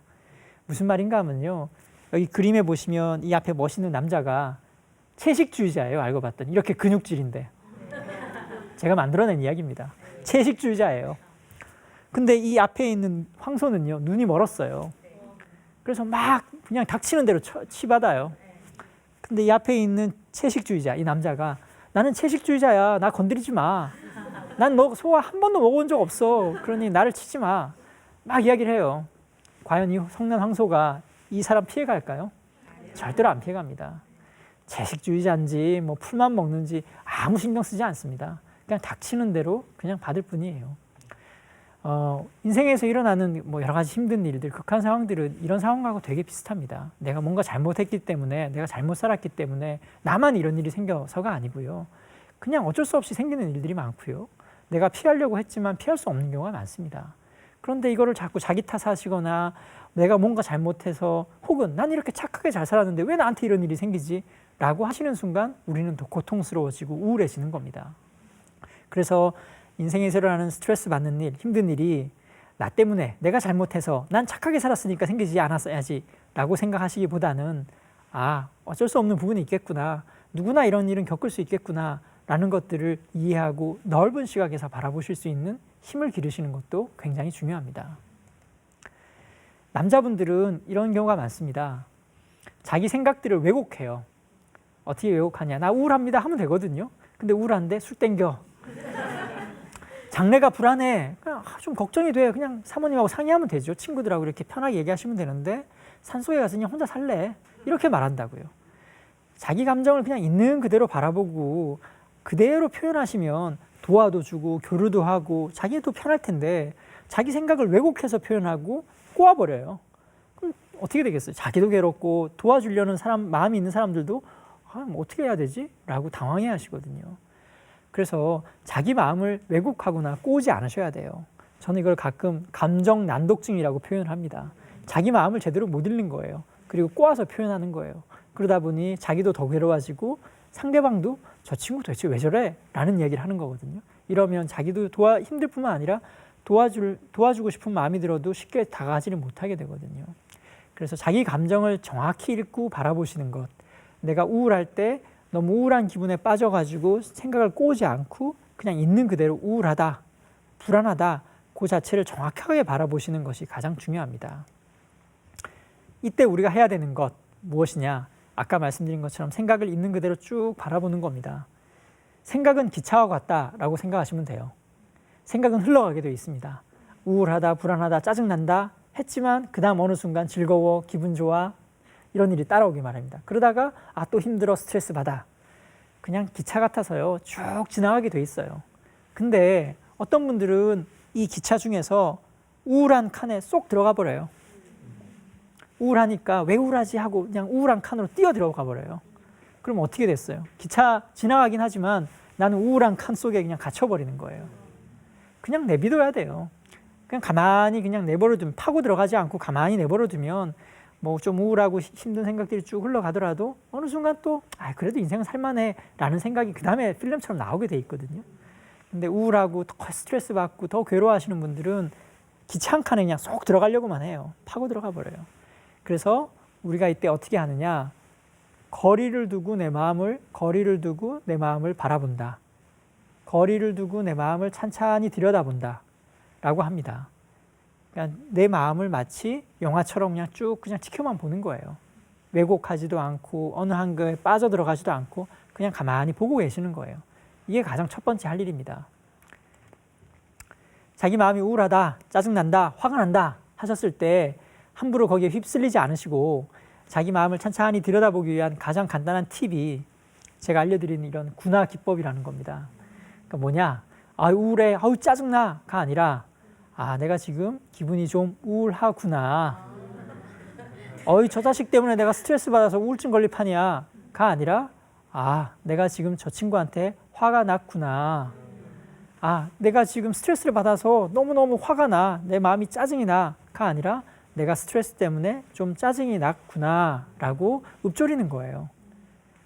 Speaker 1: 무슨 말인가 하면요. 여기 그림에 보시면 이 앞에 멋있는 남자가 채식주의자예요. 알고 봤더니 이렇게 근육질인데. 제가 만들어낸 이야기입니다. 채식주의자예요. 근데 이 앞에 있는 황소는요. 눈이 멀었어요. 그래서 막 그냥 닥치는 대로 치받아요. 근데 이 앞에 있는 채식주의자, 이 남자가 나는 채식주의자야. 나 건드리지 마. 난 너 소화 한 번도 먹어본 적 없어. 그러니 나를 치지 마. 막 이야기를 해요. 과연 이 성난 황소가 이 사람 피해갈까요? 절대로 안 피해갑니다. 채식주의자인지 뭐 풀만 먹는지 아무 신경 쓰지 않습니다. 그냥 닥치는 대로 그냥 받을 뿐이에요. 인생에서 일어나는 뭐 여러 가지 힘든 일들, 극한 상황들은 이런 상황하고 되게 비슷합니다. 내가 뭔가 잘못했기 때문에, 내가 잘못 살았기 때문에 나만 이런 일이 생겨서가 아니고요. 그냥 어쩔 수 없이 생기는 일들이 많고요. 내가 피하려고 했지만 피할 수 없는 경우가 많습니다. 그런데 이거를 자꾸 자기 탓하시거나 내가 뭔가 잘못해서 혹은 난 이렇게 착하게 잘 살았는데 왜 나한테 이런 일이 생기지? 라고 하시는 순간 우리는 더 고통스러워지고 우울해지는 겁니다. 그래서 인생에서 일어나는 스트레스 받는 일, 힘든 일이 나 때문에 내가 잘못해서 난 착하게 살았으니까 생기지 않았어야지 라고 생각하시기보다는 아, 어쩔 수 없는 부분이 있겠구나. 누구나 이런 일은 겪을 수 있겠구나 라는 것들을 이해하고 넓은 시각에서 바라보실 수 있는 힘을 기르시는 것도 굉장히 중요합니다. 남자분들은 이런 경우가 많습니다. 자기 생각들을 왜곡해요. 어떻게 왜곡하냐. 나 우울합니다 하면 되거든요. 근데 우울한데 술 땡겨. 장래가 불안해. 그냥 좀 걱정이 돼. 그냥 사모님하고 상의하면 되죠. 친구들하고 이렇게 편하게 얘기하시면 되는데 산속에 가서 그냥 혼자 살래. 이렇게 말한다고요. 자기 감정을 그냥 있는 그대로 바라보고 그대로 표현하시면 도와도 주고 교류도 하고 자기도 편할 텐데 자기 생각을 왜곡해서 표현하고 꼬아버려요. 그럼 어떻게 되겠어요? 자기도 괴롭고 도와주려는 사람, 마음이 있는 사람들도 뭐 어떻게 해야 되지? 라고 당황해 하시거든요. 그래서 자기 마음을 왜곡하거나 꼬우지 않으셔야 돼요. 저는 이걸 가끔 감정 난독증이라고 표현을 합니다. 자기 마음을 제대로 못 읽는 거예요. 그리고 꼬아서 표현하는 거예요. 그러다 보니 자기도 더 괴로워지고 상대방도 저 친구 도대체 왜 저래? 라는 얘기를 하는 거거든요. 이러면 자기도 힘들 뿐만 아니라 도와주고 싶은 마음이 들어도 쉽게 다가가지를 못하게 되거든요. 그래서 자기 감정을 정확히 읽고 바라보시는 것. 내가 우울할 때 너무 우울한 기분에 빠져가지고 생각을 꼬지 않고 그냥 있는 그대로 우울하다, 불안하다, 그 자체를 정확하게 바라보시는 것이 가장 중요합니다. 이때 우리가 해야 되는 것 무엇이냐? 아까 말씀드린 것처럼 생각을 있는 그대로 쭉 바라보는 겁니다. 생각은 기차와 같다라고 생각하시면 돼요. 생각은 흘러가게 되어 있습니다. 우울하다, 불안하다, 짜증난다 했지만 그 다음 어느 순간 즐거워, 기분 좋아 이런 일이 따라오기 마련입니다. 그러다가 또 힘들어, 스트레스 받아. 그냥 기차 같아서요. 쭉 지나가게 돼 있어요. 근데 어떤 분들은 이 기차 중에서 우울한 칸에 쏙 들어가 버려요. 우울하니까 왜 우울하지 하고 그냥 우울한 칸으로 뛰어 들어가 버려요. 그럼 어떻게 됐어요? 기차 지나가긴 하지만 나는 우울한 칸 속에 그냥 갇혀버리는 거예요. 그냥 내비둬야 돼요. 그냥 가만히 그냥 내버려두면, 파고 들어가지 않고 가만히 내버려두면 뭐 좀 우울하고 힘든 생각들이 쭉 흘러가더라도 어느 순간 또 그래도 인생은 살만해 라는 생각이 그 다음에 필름처럼 나오게 돼 있거든요. 근데 우울하고 더 스트레스 받고 더 괴로워하시는 분들은 기차 한 칸에 그냥 쏙 들어가려고만 해요. 파고 들어가 버려요. 그래서 우리가 이때 어떻게 하느냐, 거리를 두고 내 마음을 바라본다. 거리를 두고 내 마음을 찬찬히 들여다본다 라고 합니다. 그러니까 내 마음을 마치 영화처럼 그냥 지켜만 보는 거예요. 왜곡하지도 않고 어느 한거에 빠져들어가지도 않고 그냥 가만히 보고 계시는 거예요. 이게 가장 첫 번째 할 일입니다. 자기 마음이 우울하다, 짜증난다, 화가 난다 하셨을 때 함부로 거기에 휩쓸리지 않으시고 자기 마음을 찬찬히 들여다보기 위한 가장 간단한 팁이 제가 알려드리는 이런 군화 기법이라는 겁니다. 그러니까 뭐냐? 우울해, 짜증나가 아니라 내가 지금 기분이 좀 우울하구나. 저 자식 때문에 내가 스트레스 받아서 우울증 걸릴 판이야가 아니라 내가 지금 저 친구한테 화가 났구나. 내가 지금 스트레스를 받아서 너무너무 화가 나. 내 마음이 짜증이 나가 아니라 내가 스트레스 때문에 좀 짜증이 났구나 라고 읊조리는 거예요.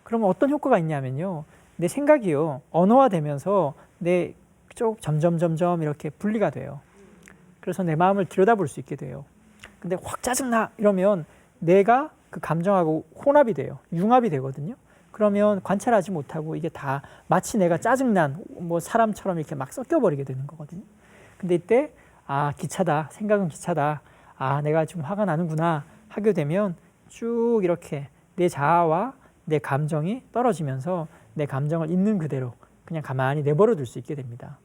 Speaker 1: 그러면 어떤 효과가 있냐면요. 내 생각이요. 언어화되면서 내 쪽 점점 이렇게 분리가 돼요. 그래서 내 마음을 들여다볼 수 있게 돼요. 근데 확 짜증나 이러면 내가 그 감정하고 혼합이 돼요. 융합이 되거든요. 그러면 관찰하지 못하고 이게 다 마치 내가 짜증난 사람처럼 이렇게 막 섞여버리게 되는 거거든요. 근데 이때 기차다. 생각은 기차다. 내가 지금 화가 나는구나 하게 되면 쭉 이렇게 내 자아와 내 감정이 떨어지면서 내 감정을 있는 그대로 그냥 가만히 내버려 둘 수 있게 됩니다.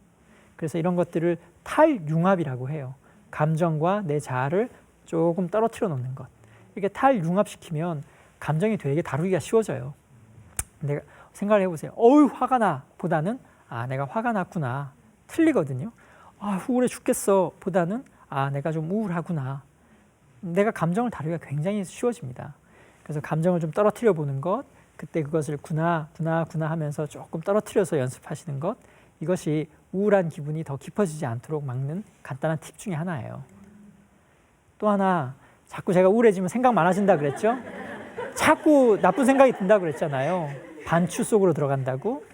Speaker 1: 그래서 이런 것들을 탈융합이라고 해요. 감정과 내 자아를 조금 떨어뜨려 놓는 것. 이렇게 탈융합시키면 감정이 되게 다루기가 쉬워져요. 내가 생각을 해보세요. 화가 나 보다는 내가 화가 났구나. 틀리거든요. 우울해 죽겠어 보다는 내가 좀 우울하구나. 내가 감정을 다루기가 굉장히 쉬워집니다. 그래서 감정을 좀 떨어뜨려 보는 것, 그때 그것을 구나 하면서 조금 떨어뜨려서 연습하시는 것, 이것이 우울한 기분이 더 깊어지지 않도록 막는 간단한 팁 중에 하나예요. 또 하나, 자꾸 제가 우울해지면 생각 많아진다 그랬죠? 자꾸 나쁜 생각이 든다 그랬잖아요. 반추 속으로 들어간다고.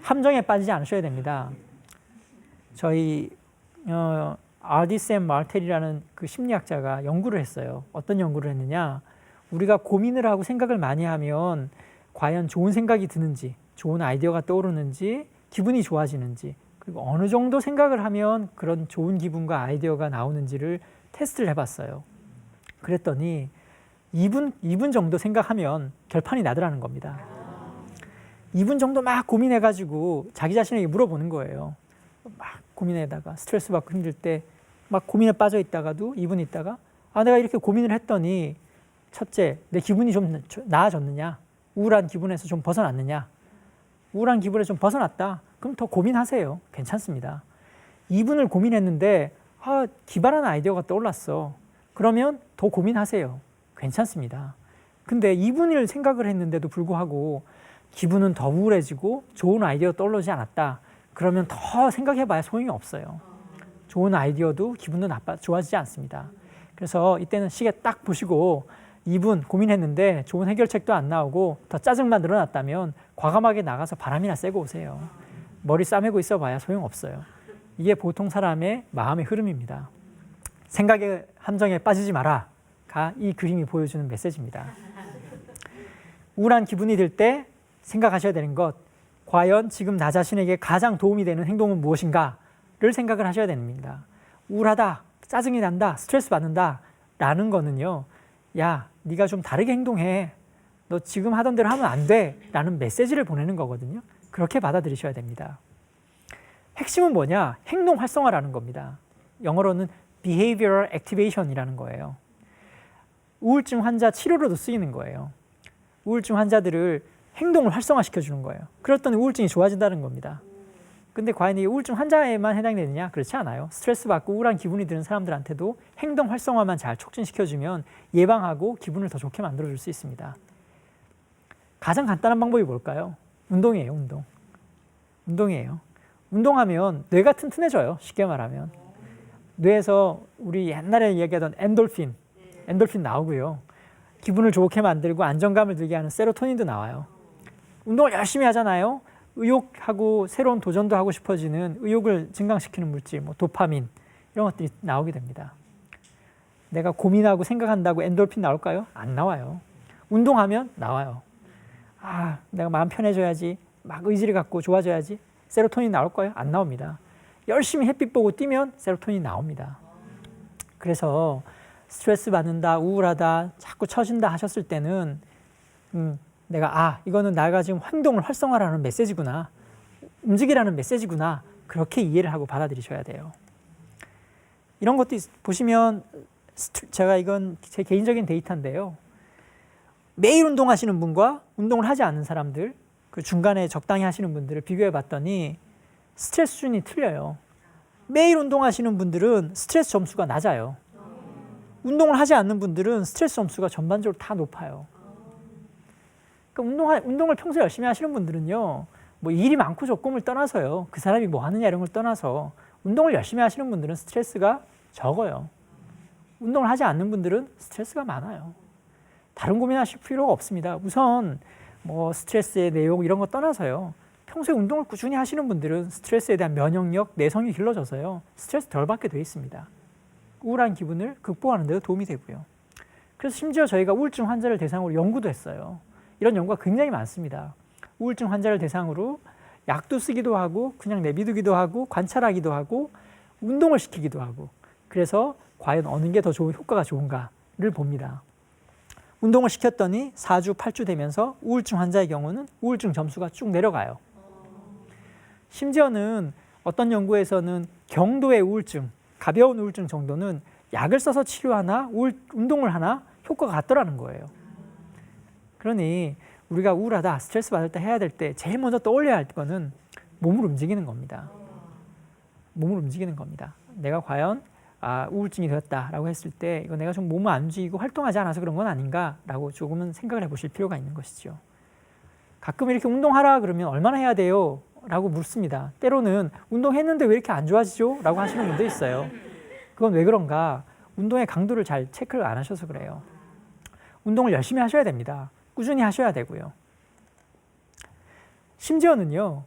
Speaker 1: 함정에 빠지지 않으셔야 됩니다. 저희 RD.샘 마르텔이라는 그 심리학자가 연구를 했어요. 어떤 연구를 했느냐? 우리가 고민을 하고 생각을 많이 하면 과연 좋은 생각이 드는지, 좋은 아이디어가 떠오르는지, 기분이 좋아지는지, 그리고 어느 정도 생각을 하면 그런 좋은 기분과 아이디어가 나오는지를 테스트를 해봤어요. 그랬더니 2분 정도 생각하면 결판이 나더라는 겁니다. 2분 정도 막 고민해가지고 자기 자신에게 물어보는 거예요. 막 고민에다가 스트레스 받고 힘들 때 막 고민에 빠져 있다가도 2분 있다가 내가 이렇게 고민을 했더니 첫째, 내 기분이 좀 나아졌느냐? 우울한 기분에서 좀 벗어났느냐? 우울한 기분에서 좀 벗어났다. 그럼 더 고민하세요. 괜찮습니다. 2분을 고민했는데 기발한 아이디어가 떠올랐어. 그러면 더 고민하세요. 괜찮습니다. 근데 2분을 생각을 했는데도 불구하고 기분은 더 우울해지고 좋은 아이디어 떠오르지 않았다. 그러면 더 생각해봐야 소용이 없어요. 좋은 아이디어도 기분도 좋아지지 않습니다. 그래서 이때는 시계 딱 보시고 2분 고민했는데 좋은 해결책도 안 나오고 더 짜증만 늘어났다면 과감하게 나가서 바람이나 쐬고 오세요. 머리 싸매고 있어봐야 소용없어요. 이게 보통 사람의 마음의 흐름입니다. 생각의 함정에 빠지지 마라가 이 그림이 보여주는 메시지입니다. 우울한 기분이 들 때 생각하셔야 되는 것, 과연 지금 나 자신에게 가장 도움이 되는 행동은 무엇인가를 생각을 하셔야 됩니다. 우울하다, 짜증이 난다, 스트레스 받는다 라는 거는요, 야, 네가 좀 다르게 행동해. 너 지금 하던 대로 하면 안 돼 라는 메시지를 보내는 거거든요. 그렇게 받아들이셔야 됩니다. 핵심은 뭐냐? 행동 활성화라는 겁니다. 영어로는 behavioral activation이라는 거예요. 우울증 환자 치료로도 쓰이는 거예요. 우울증 환자들을 행동을 활성화시켜 주는 거예요. 그랬더니 우울증이 좋아진다는 겁니다. 근데 과연 이게 우울증 환자에만 해당되느냐? 그렇지 않아요. 스트레스 받고 우울한 기분이 드는 사람들한테도 행동 활성화만 잘 촉진시켜주면 예방하고 기분을 더 좋게 만들어줄 수 있습니다. 가장 간단한 방법이 뭘까요? 운동이에요. 운동이에요. 운동하면 뇌가 튼튼해져요. 쉽게 말하면. 뇌에서 우리 옛날에 이야기하던 엔돌핀 나오고요. 기분을 좋게 만들고 안정감을 들게 하는 세로토닌도 나와요. 운동을 열심히 하잖아요. 의욕하고 새로운 도전도 하고 싶어지는 의욕을 증강시키는 물질, 도파민 이런 것들이 나오게 됩니다. 내가 고민하고 생각한다고 엔돌핀 나올까요? 안 나와요. 운동하면 나와요. 내가 마음 편해져야지, 막 의지를 갖고 좋아져야지. 세로토닌 나올 거예요? 안 나옵니다. 열심히 햇빛 보고 뛰면 세로토닌 나옵니다. 그래서 스트레스 받는다, 우울하다, 자꾸 처진다 하셨을 때는 내가 이거는 내가 지금 행동을 활성화라는 메시지구나, 움직이라는 메시지구나, 그렇게 이해를 하고 받아들이셔야 돼요. 이런 것도 보시면 제가 이건 제 개인적인 데이터인데요. 매일 운동하시는 분과 운동을 하지 않는 사람들, 그 중간에 적당히 하시는 분들을 비교해 봤더니 스트레스 수준이 틀려요. 매일 운동하시는 분들은 스트레스 점수가 낮아요. 운동을 하지 않는 분들은 스트레스 점수가 전반적으로 다 높아요. 그러니까 운동을 평소에 열심히 하시는 분들은요, 뭐 일이 많고 조금을 떠나서요, 그 사람이 뭐 하느냐 이런 걸 떠나서 운동을 열심히 하시는 분들은 스트레스가 적어요. 운동을 하지 않는 분들은 스트레스가 많아요. 다른 고민하실 필요가 없습니다. 우선 뭐 스트레스의 내용 이런 거 떠나서요, 평소에 운동을 꾸준히 하시는 분들은 스트레스에 대한 면역력, 내성이 길러져서요, 스트레스 덜 받게 돼 있습니다. 우울한 기분을 극복하는 데도 도움이 되고요. 그래서 심지어 저희가 우울증 환자를 대상으로 연구도 했어요. 이런 연구가 굉장히 많습니다. 우울증 환자를 대상으로 약도 쓰기도 하고 그냥 내비두기도 하고 관찰하기도 하고 운동을 시키기도 하고, 그래서 과연 어느 게 더 좋은 효과가 좋은가를 봅니다. 운동을 시켰더니 4주, 8주 되면서 우울증 환자의 경우는 우울증 점수가 쭉 내려가요. 심지어는 어떤 연구에서는 경도의 우울증, 가벼운 우울증 정도는 약을 써서 치료하나 운동을 하나 효과가 같더라는 거예요. 그러니 우리가 우울하다, 스트레스 받을 때 해야 될 때 제일 먼저 떠올려야 할 거는 몸을 움직이는 겁니다. 몸을 움직이는 겁니다. 내가 과연 우울증이 되었다라고 했을 때 이거 내가 좀 몸을 안 움직이고 활동하지 않아서 그런 건 아닌가라고 조금은 생각을 해보실 필요가 있는 것이죠. 가끔 이렇게 운동하라 그러면 얼마나 해야 돼요? 라고 묻습니다. 때로는 운동했는데 왜 이렇게 안 좋아지죠? 라고 하시는 분도 있어요. 그건 왜 그런가? 운동의 강도를 잘 체크를 안 하셔서 그래요. 운동을 열심히 하셔야 됩니다. 꾸준히 하셔야 되고요. 심지어는요,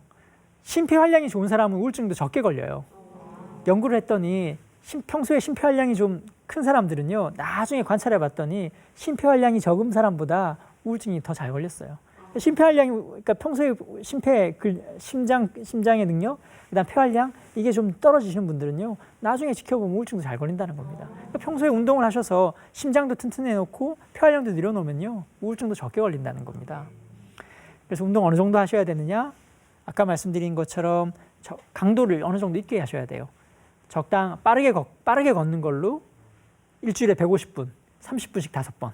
Speaker 1: 심폐활량이 좋은 사람은 우울증도 적게 걸려요. 연구를 했더니 평소에 심폐활량이 좀 큰 사람들은요, 나중에 관찰해 봤더니 심폐활량이 적은 사람보다 우울증이 더 잘 걸렸어요. 심폐활량이, 그러니까 평소에 심장의 능력, 그다음 폐활량 이게 좀 떨어지시는 분들은요, 나중에 지켜보면 우울증도 잘 걸린다는 겁니다. 그러니까 평소에 운동을 하셔서 심장도 튼튼해 놓고 폐활량도 늘려놓으면요, 우울증도 적게 걸린다는 겁니다. 그래서 운동 어느 정도 하셔야 되느냐? 아까 말씀드린 것처럼 강도를 어느 정도 있게 하셔야 돼요. 빠르게 걷는 걸로 일주일에 150분, 30분씩 5번.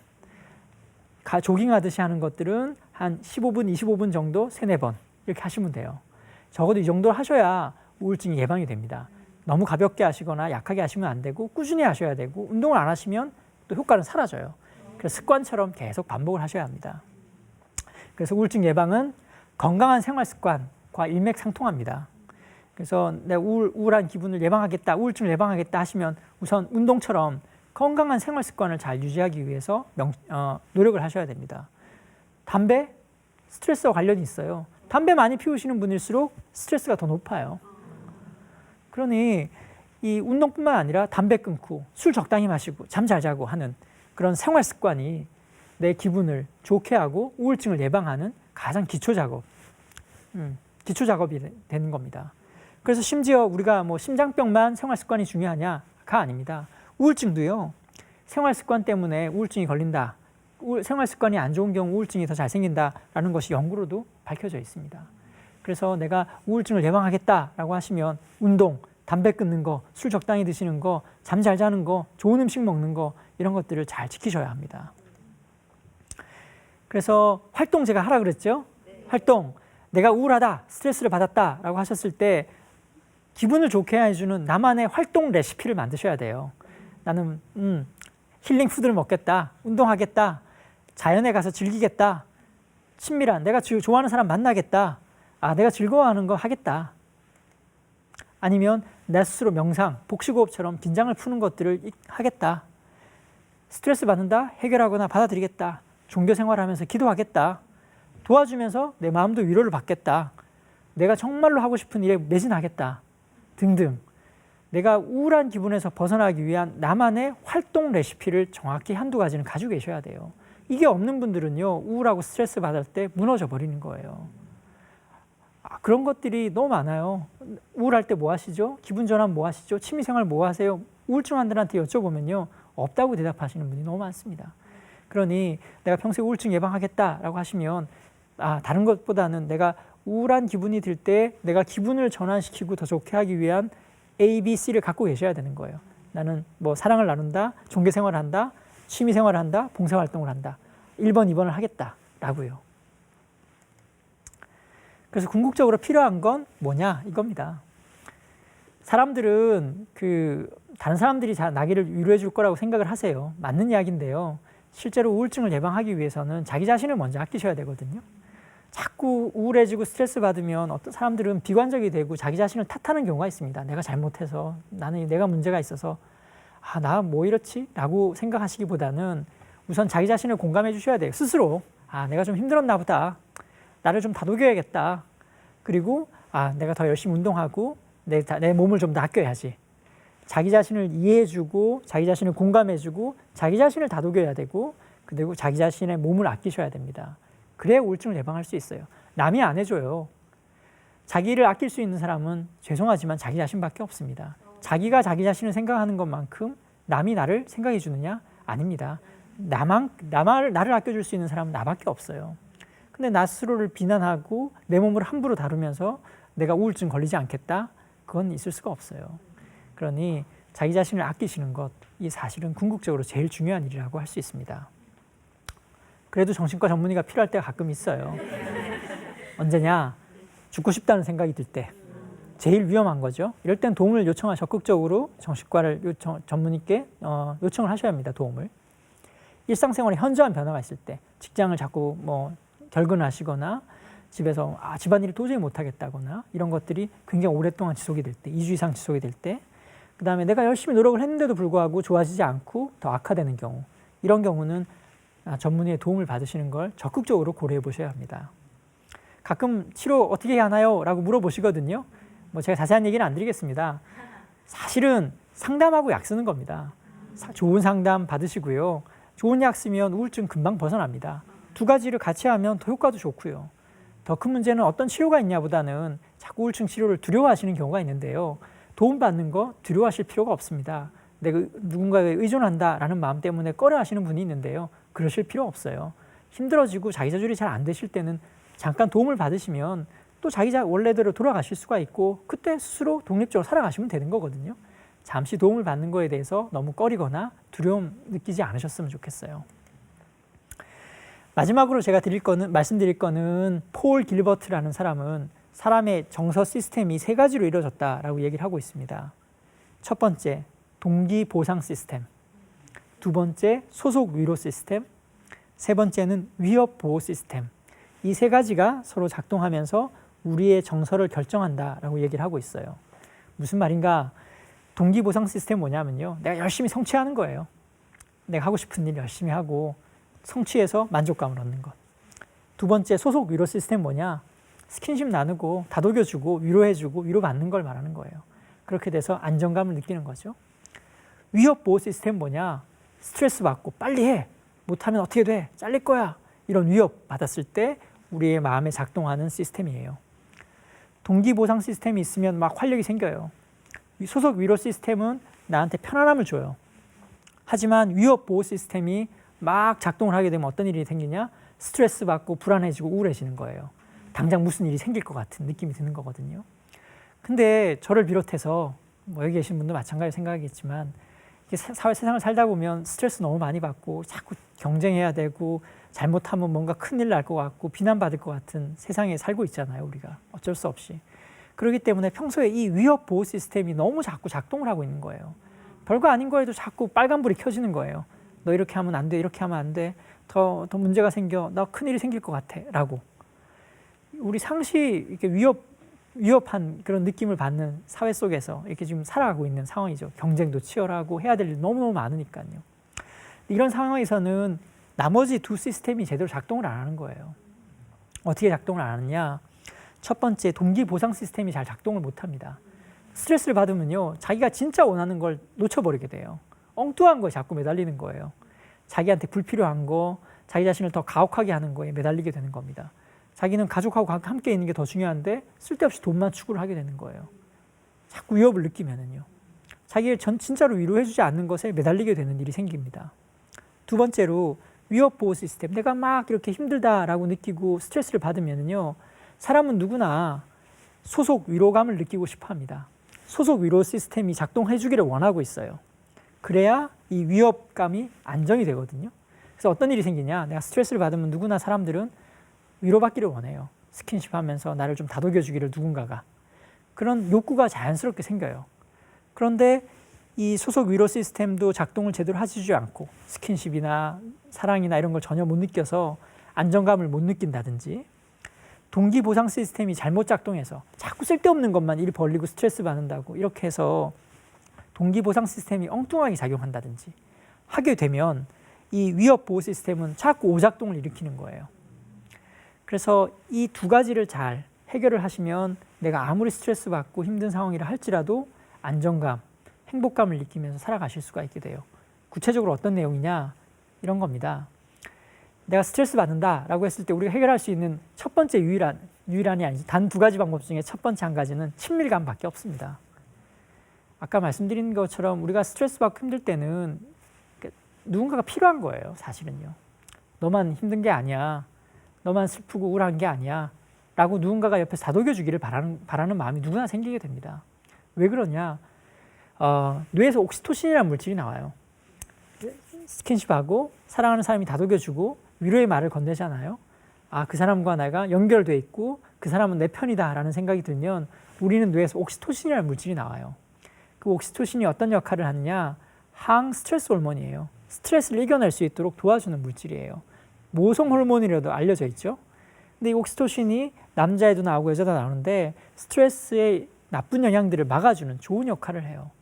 Speaker 1: 조깅하듯이 하는 것들은 한 15분, 25분 정도 3-4번 이렇게 하시면 돼요. 적어도 이 정도 하셔야 우울증이 예방이 됩니다. 너무 가볍게 하시거나 약하게 하시면 안 되고 꾸준히 하셔야 되고, 운동을 안 하시면 또 효과는 사라져요. 그래서 습관처럼 계속 반복을 하셔야 합니다. 그래서 우울증 예방은 건강한 생활 습관과 일맥상통합니다. 그래서 내가 우울한 기분을 예방하겠다, 우울증을 예방하겠다 하시면 우선 운동처럼 건강한 생활 습관을 잘 유지하기 위해서 노력을 하셔야 됩니다. 담배, 스트레스와 관련이 있어요. 담배 많이 피우시는 분일수록 스트레스가 더 높아요. 그러니 이 운동뿐만 아니라 담배 끊고 술 적당히 마시고 잠 잘 자고 하는 그런 생활 습관이 내 기분을 좋게 하고 우울증을 예방하는 가장 기초 작업이 되는 겁니다. 그래서 심지어 우리가 뭐 심장병만 생활 습관이 중요하냐가 아닙니다. 우울증도요, 생활 습관 때문에 우울증이 걸린다, 생활 습관이 안 좋은 경우 우울증이 더 잘 생긴다라는 것이 연구로도 밝혀져 있습니다. 그래서 내가 우울증을 예방하겠다라고 하시면 운동, 담배 끊는 거, 술 적당히 드시는 거, 잠 잘 자는 거, 좋은 음식 먹는 거, 이런 것들을 잘 지키셔야 합니다. 그래서 활동 제가 하라 그랬죠? 활동, 내가 우울하다, 스트레스를 받았다라고 하셨을 때 기분을 좋게 해주는 나만의 활동 레시피를 만드셔야 돼요. 나는 힐링 푸드를 먹겠다, 운동하겠다, 자연에 가서 즐기겠다, 친밀한, 내가 좋아하는 사람 만나겠다, 내가 즐거워하는 거 하겠다. 아니면 내 스스로 명상, 복식호흡처럼 긴장을 푸는 것들을 하겠다. 스트레스 받는다, 해결하거나 받아들이겠다. 종교 생활하면서 기도하겠다. 도와주면서 내 마음도 위로를 받겠다. 내가 정말로 하고 싶은 일에 매진하겠다. 등등. 내가 우울한 기분에서 벗어나기 위한 나만의 활동 레시피를 정확히 한두 가지는 가지고 계셔야 돼요. 이게 없는 분들은요, 우울하고 스트레스 받을 때 무너져 버리는 거예요. 그런 것들이 너무 많아요. 우울할 때 뭐 하시죠? 기분 전환 뭐 하시죠? 취미생활 뭐 하세요? 우울증 환자들한테 여쭤보면요, 없다고 대답하시는 분이 너무 많습니다. 그러니 내가 평소에 우울증 예방하겠다라고 하시면 다른 것보다는 내가 우울한 기분이 들 때 내가 기분을 전환시키고 더 좋게 하기 위한 A, B, C를 갖고 계셔야 되는 거예요. 나는 뭐 사랑을 나눈다, 종교생활을 한다, 취미생활을 한다, 봉사활동을 한다. 1번, 2번을 하겠다라고요. 그래서 궁극적으로 필요한 건 뭐냐 이겁니다. 사람들은 다른 사람들이 나기를 위로해 줄 거라고 생각을 하세요. 맞는 이야기인데요. 실제로 우울증을 예방하기 위해서는 자기 자신을 먼저 아끼셔야 되거든요. 자꾸 우울해지고 스트레스 받으면 어떤 사람들은 비관적이 되고 자기 자신을 탓하는 경우가 있습니다. 내가 잘못해서, 나는 내가 문제가 있어서 나 뭐 이렇지? 라고 생각하시기보다는 우선 자기 자신을 공감해 주셔야 돼요. 스스로 내가 좀 힘들었나 보다. 나를 좀 다독여야겠다. 그리고 내가 더 열심히 운동하고 내 몸을 좀 더 아껴야지. 자기 자신을 이해해주고 자기 자신을 공감해주고 자기 자신을 다독여야 되고 그리고 자기 자신의 몸을 아끼셔야 됩니다. 그래야 우울증을 예방할 수 있어요. 남이 안 해줘요. 자기를 아낄 수 있는 사람은 죄송하지만 자기 자신밖에 없습니다. 자기가 자기 자신을 생각하는 것만큼 남이 나를 생각해 주느냐? 아닙니다. 나를 아껴줄 수 있는 사람은 나밖에 없어요. 근데 나 스스로를 비난하고 내 몸을 함부로 다루면서 내가 우울증 걸리지 않겠다? 그건 있을 수가 없어요. 그러니 자기 자신을 아끼시는 것, 이 사실은 궁극적으로 제일 중요한 일이라고 할 수 있습니다. 그래도 정신과 전문의가 필요할 때가 가끔 있어요. 언제냐? 죽고 싶다는 생각이 들 때. 제일 위험한 거죠. 이럴 땐 도움을 적극적으로 정신과를 전문의께 요청을 하셔야 합니다. 도움을. 일상생활에 현저한 변화가 있을 때, 직장을 자꾸 결근을 하시거나 집에서 집안일을 도저히 못하겠다거나 이런 것들이 굉장히 오랫동안 지속이 될 때, 2주 이상 지속이 될 때, 그 다음에 내가 열심히 노력을 했는데도 불구하고 좋아지지 않고 더 악화되는 경우, 이런 경우는 전문의의 도움을 받으시는 걸 적극적으로 고려해 보셔야 합니다. 가끔 치료 어떻게 해야 하나요? 라고 물어보시거든요. 제가 자세한 얘기는 안 드리겠습니다. 사실은 상담하고 약 쓰는 겁니다. 좋은 상담 받으시고요. 좋은 약 쓰면 우울증 금방 벗어납니다. 두 가지를 같이 하면 더 효과도 좋고요. 더 큰 문제는 어떤 치료가 있냐보다는 자꾸 우울증 치료를 두려워하시는 경우가 있는데요. 도움받는 거 두려워하실 필요가 없습니다. 내가 누군가에 의존한다라는 마음 때문에 꺼려하시는 분이 있는데요. 그러실 필요 없어요. 힘들어지고 자기 조절이 잘 안 되실 때는 잠깐 도움을 받으시면 또 자기 원래대로 돌아가실 수가 있고 그때 스스로 독립적으로 살아가시면 되는 거거든요. 잠시 도움을 받는 거에 대해서 너무 꺼리거나 두려움 느끼지 않으셨으면 좋겠어요. 마지막으로 제가 말씀드릴 거는 폴 길버트라는 사람은 사람의 정서 시스템이 3가지로 이루어졌다라고 얘기를 하고 있습니다. 첫 번째, 동기 보상 시스템. 두 번째, 소속 위로 시스템. 세 번째는 위협 보호 시스템. 이 3가지가 서로 작동하면서 우리의 정서를 결정한다라고 얘기를 하고 있어요. 무슨 말인가? 동기 보상 시스템 뭐냐면요. 내가 열심히 성취하는 거예요. 내가 하고 싶은 일 열심히 하고 성취해서 만족감을 얻는 것. 두 번째, 소속 위로 시스템 뭐냐? 스킨십 나누고 다독여주고 위로해주고 위로받는 걸 말하는 거예요. 그렇게 돼서 안정감을 느끼는 거죠. 위협 보호 시스템 뭐냐? 스트레스 받고 빨리 해. 못하면 어떻게 돼? 잘릴 거야. 이런 위협 받았을 때 우리의 마음에 작동하는 시스템이에요. 동기 보상 시스템이 있으면 막 활력이 생겨요. 소속 위로 시스템은 나한테 편안함을 줘요. 하지만 위협 보호 시스템이 막 작동을 하게 되면 어떤 일이 생기냐? 스트레스 받고 불안해지고 우울해지는 거예요. 당장 무슨 일이 생길 것 같은 느낌이 드는 거거든요. 근데 저를 비롯해서 여기 계신 분도 마찬가지로 생각하겠지만 세상을 살다 보면 스트레스 너무 많이 받고 자꾸 경쟁해야 되고 잘못하면 뭔가 큰일 날 것 같고 비난받을 것 같은 세상에 살고 있잖아요. 우리가 어쩔 수 없이. 그렇기 때문에 평소에 이 위협 보호 시스템이 너무 자꾸 작동을 하고 있는 거예요. 별거 아닌 거에도 자꾸 빨간불이 켜지는 거예요. 너 이렇게 하면 안 돼, 이렇게 하면 안 돼, 더 문제가 생겨, 나 큰일이 생길 것 같아 라고. 우리 상시 이렇게 위협한 그런 느낌을 받는 사회 속에서 이렇게 지금 살아가고 있는 상황이죠. 경쟁도 치열하고 해야 될 일 너무너무 많으니까요. 이런 상황에서는 나머지 두 시스템이 제대로 작동을 안 하는 거예요. 어떻게 작동을 안 하느냐? 첫 번째, 동기 보상 시스템이 잘 작동을 못 합니다. 스트레스를 받으면요, 자기가 진짜 원하는 걸 놓쳐버리게 돼요. 엉뚱한 거에 자꾸 매달리는 거예요. 자기한테 불필요한 거, 자기 자신을 더 가혹하게 하는 거에 매달리게 되는 겁니다. 자기는 가족하고 함께 있는 게 더 중요한데 쓸데없이 돈만 추구를 하게 되는 거예요. 자꾸 위협을 느끼면은요. 자기를 진짜로 위로해주지 않는 것에 매달리게 되는 일이 생깁니다. 두 번째로 위협 보호 시스템. 내가 막 이렇게 힘들다라고 느끼고 스트레스를 받으면은요, 사람은 누구나 소속 위로감을 느끼고 싶어 합니다. 소속 위로 시스템이 작동해주기를 원하고 있어요. 그래야 이 위협감이 안정이 되거든요. 그래서 어떤 일이 생기냐, 내가 스트레스를 받으면 누구나 사람들은 위로받기를 원해요. 스킨십 하면서 나를 좀 다독여주기를 누군가가. 그런 욕구가 자연스럽게 생겨요. 그런데 이 소속 위로 시스템도 작동을 제대로 하지 않고 스킨십이나 사랑이나 이런 걸 전혀 못 느껴서 안정감을 못 느낀다든지, 동기 보상 시스템이 잘못 작동해서 자꾸 쓸데없는 것만 일 벌리고 스트레스 받는다고 이렇게 해서 동기 보상 시스템이 엉뚱하게 작용한다든지 하게 되면 이 위협 보호 시스템은 자꾸 오작동을 일으키는 거예요. 그래서 이 두 가지를 잘 해결을 하시면 내가 아무리 스트레스 받고 힘든 상황이라 할지라도 안정감, 행복감을 느끼면서 살아가실 수가 있게 돼요. 구체적으로 어떤 내용이냐? 이런 겁니다. 내가 스트레스 받는다라고 했을 때 우리가 해결할 수 있는 첫 번째 유일한이 아니지, 단 두 가지 방법 중에 첫 번째 한 가지는 친밀감밖에 없습니다. 아까 말씀드린 것처럼 우리가 스트레스 받고 힘들 때는 누군가가 필요한 거예요, 사실은요. 너만 힘든 게 아니야. 너만 슬프고 우울한 게 아니야. 라고 누군가가 옆에서 다독여주기를 바라는 마음이 누구나 생기게 됩니다. 왜 그러냐? 뇌에서 옥시토신이라는 물질이 나와요. 스킨십하고 사랑하는 사람이 다독여주고 위로의 말을 건네잖아요. 아, 그 사람과 내가 연결돼 있고 그 사람은 내 편이다 라는 생각이 들면 우리는 뇌에서 옥시토신이라는 물질이 나와요. 그 옥시토신이 어떤 역할을 하느냐? 항스트레스 호르몬이에요. 스트레스를 이겨낼 수 있도록 도와주는 물질이에요. 모성 호르몬이라도 알려져 있죠. 근데 이 옥시토신이 남자에도 나오고 여자도 나오는데 스트레스의 나쁜 영향들을 막아주는 좋은 역할을 해요.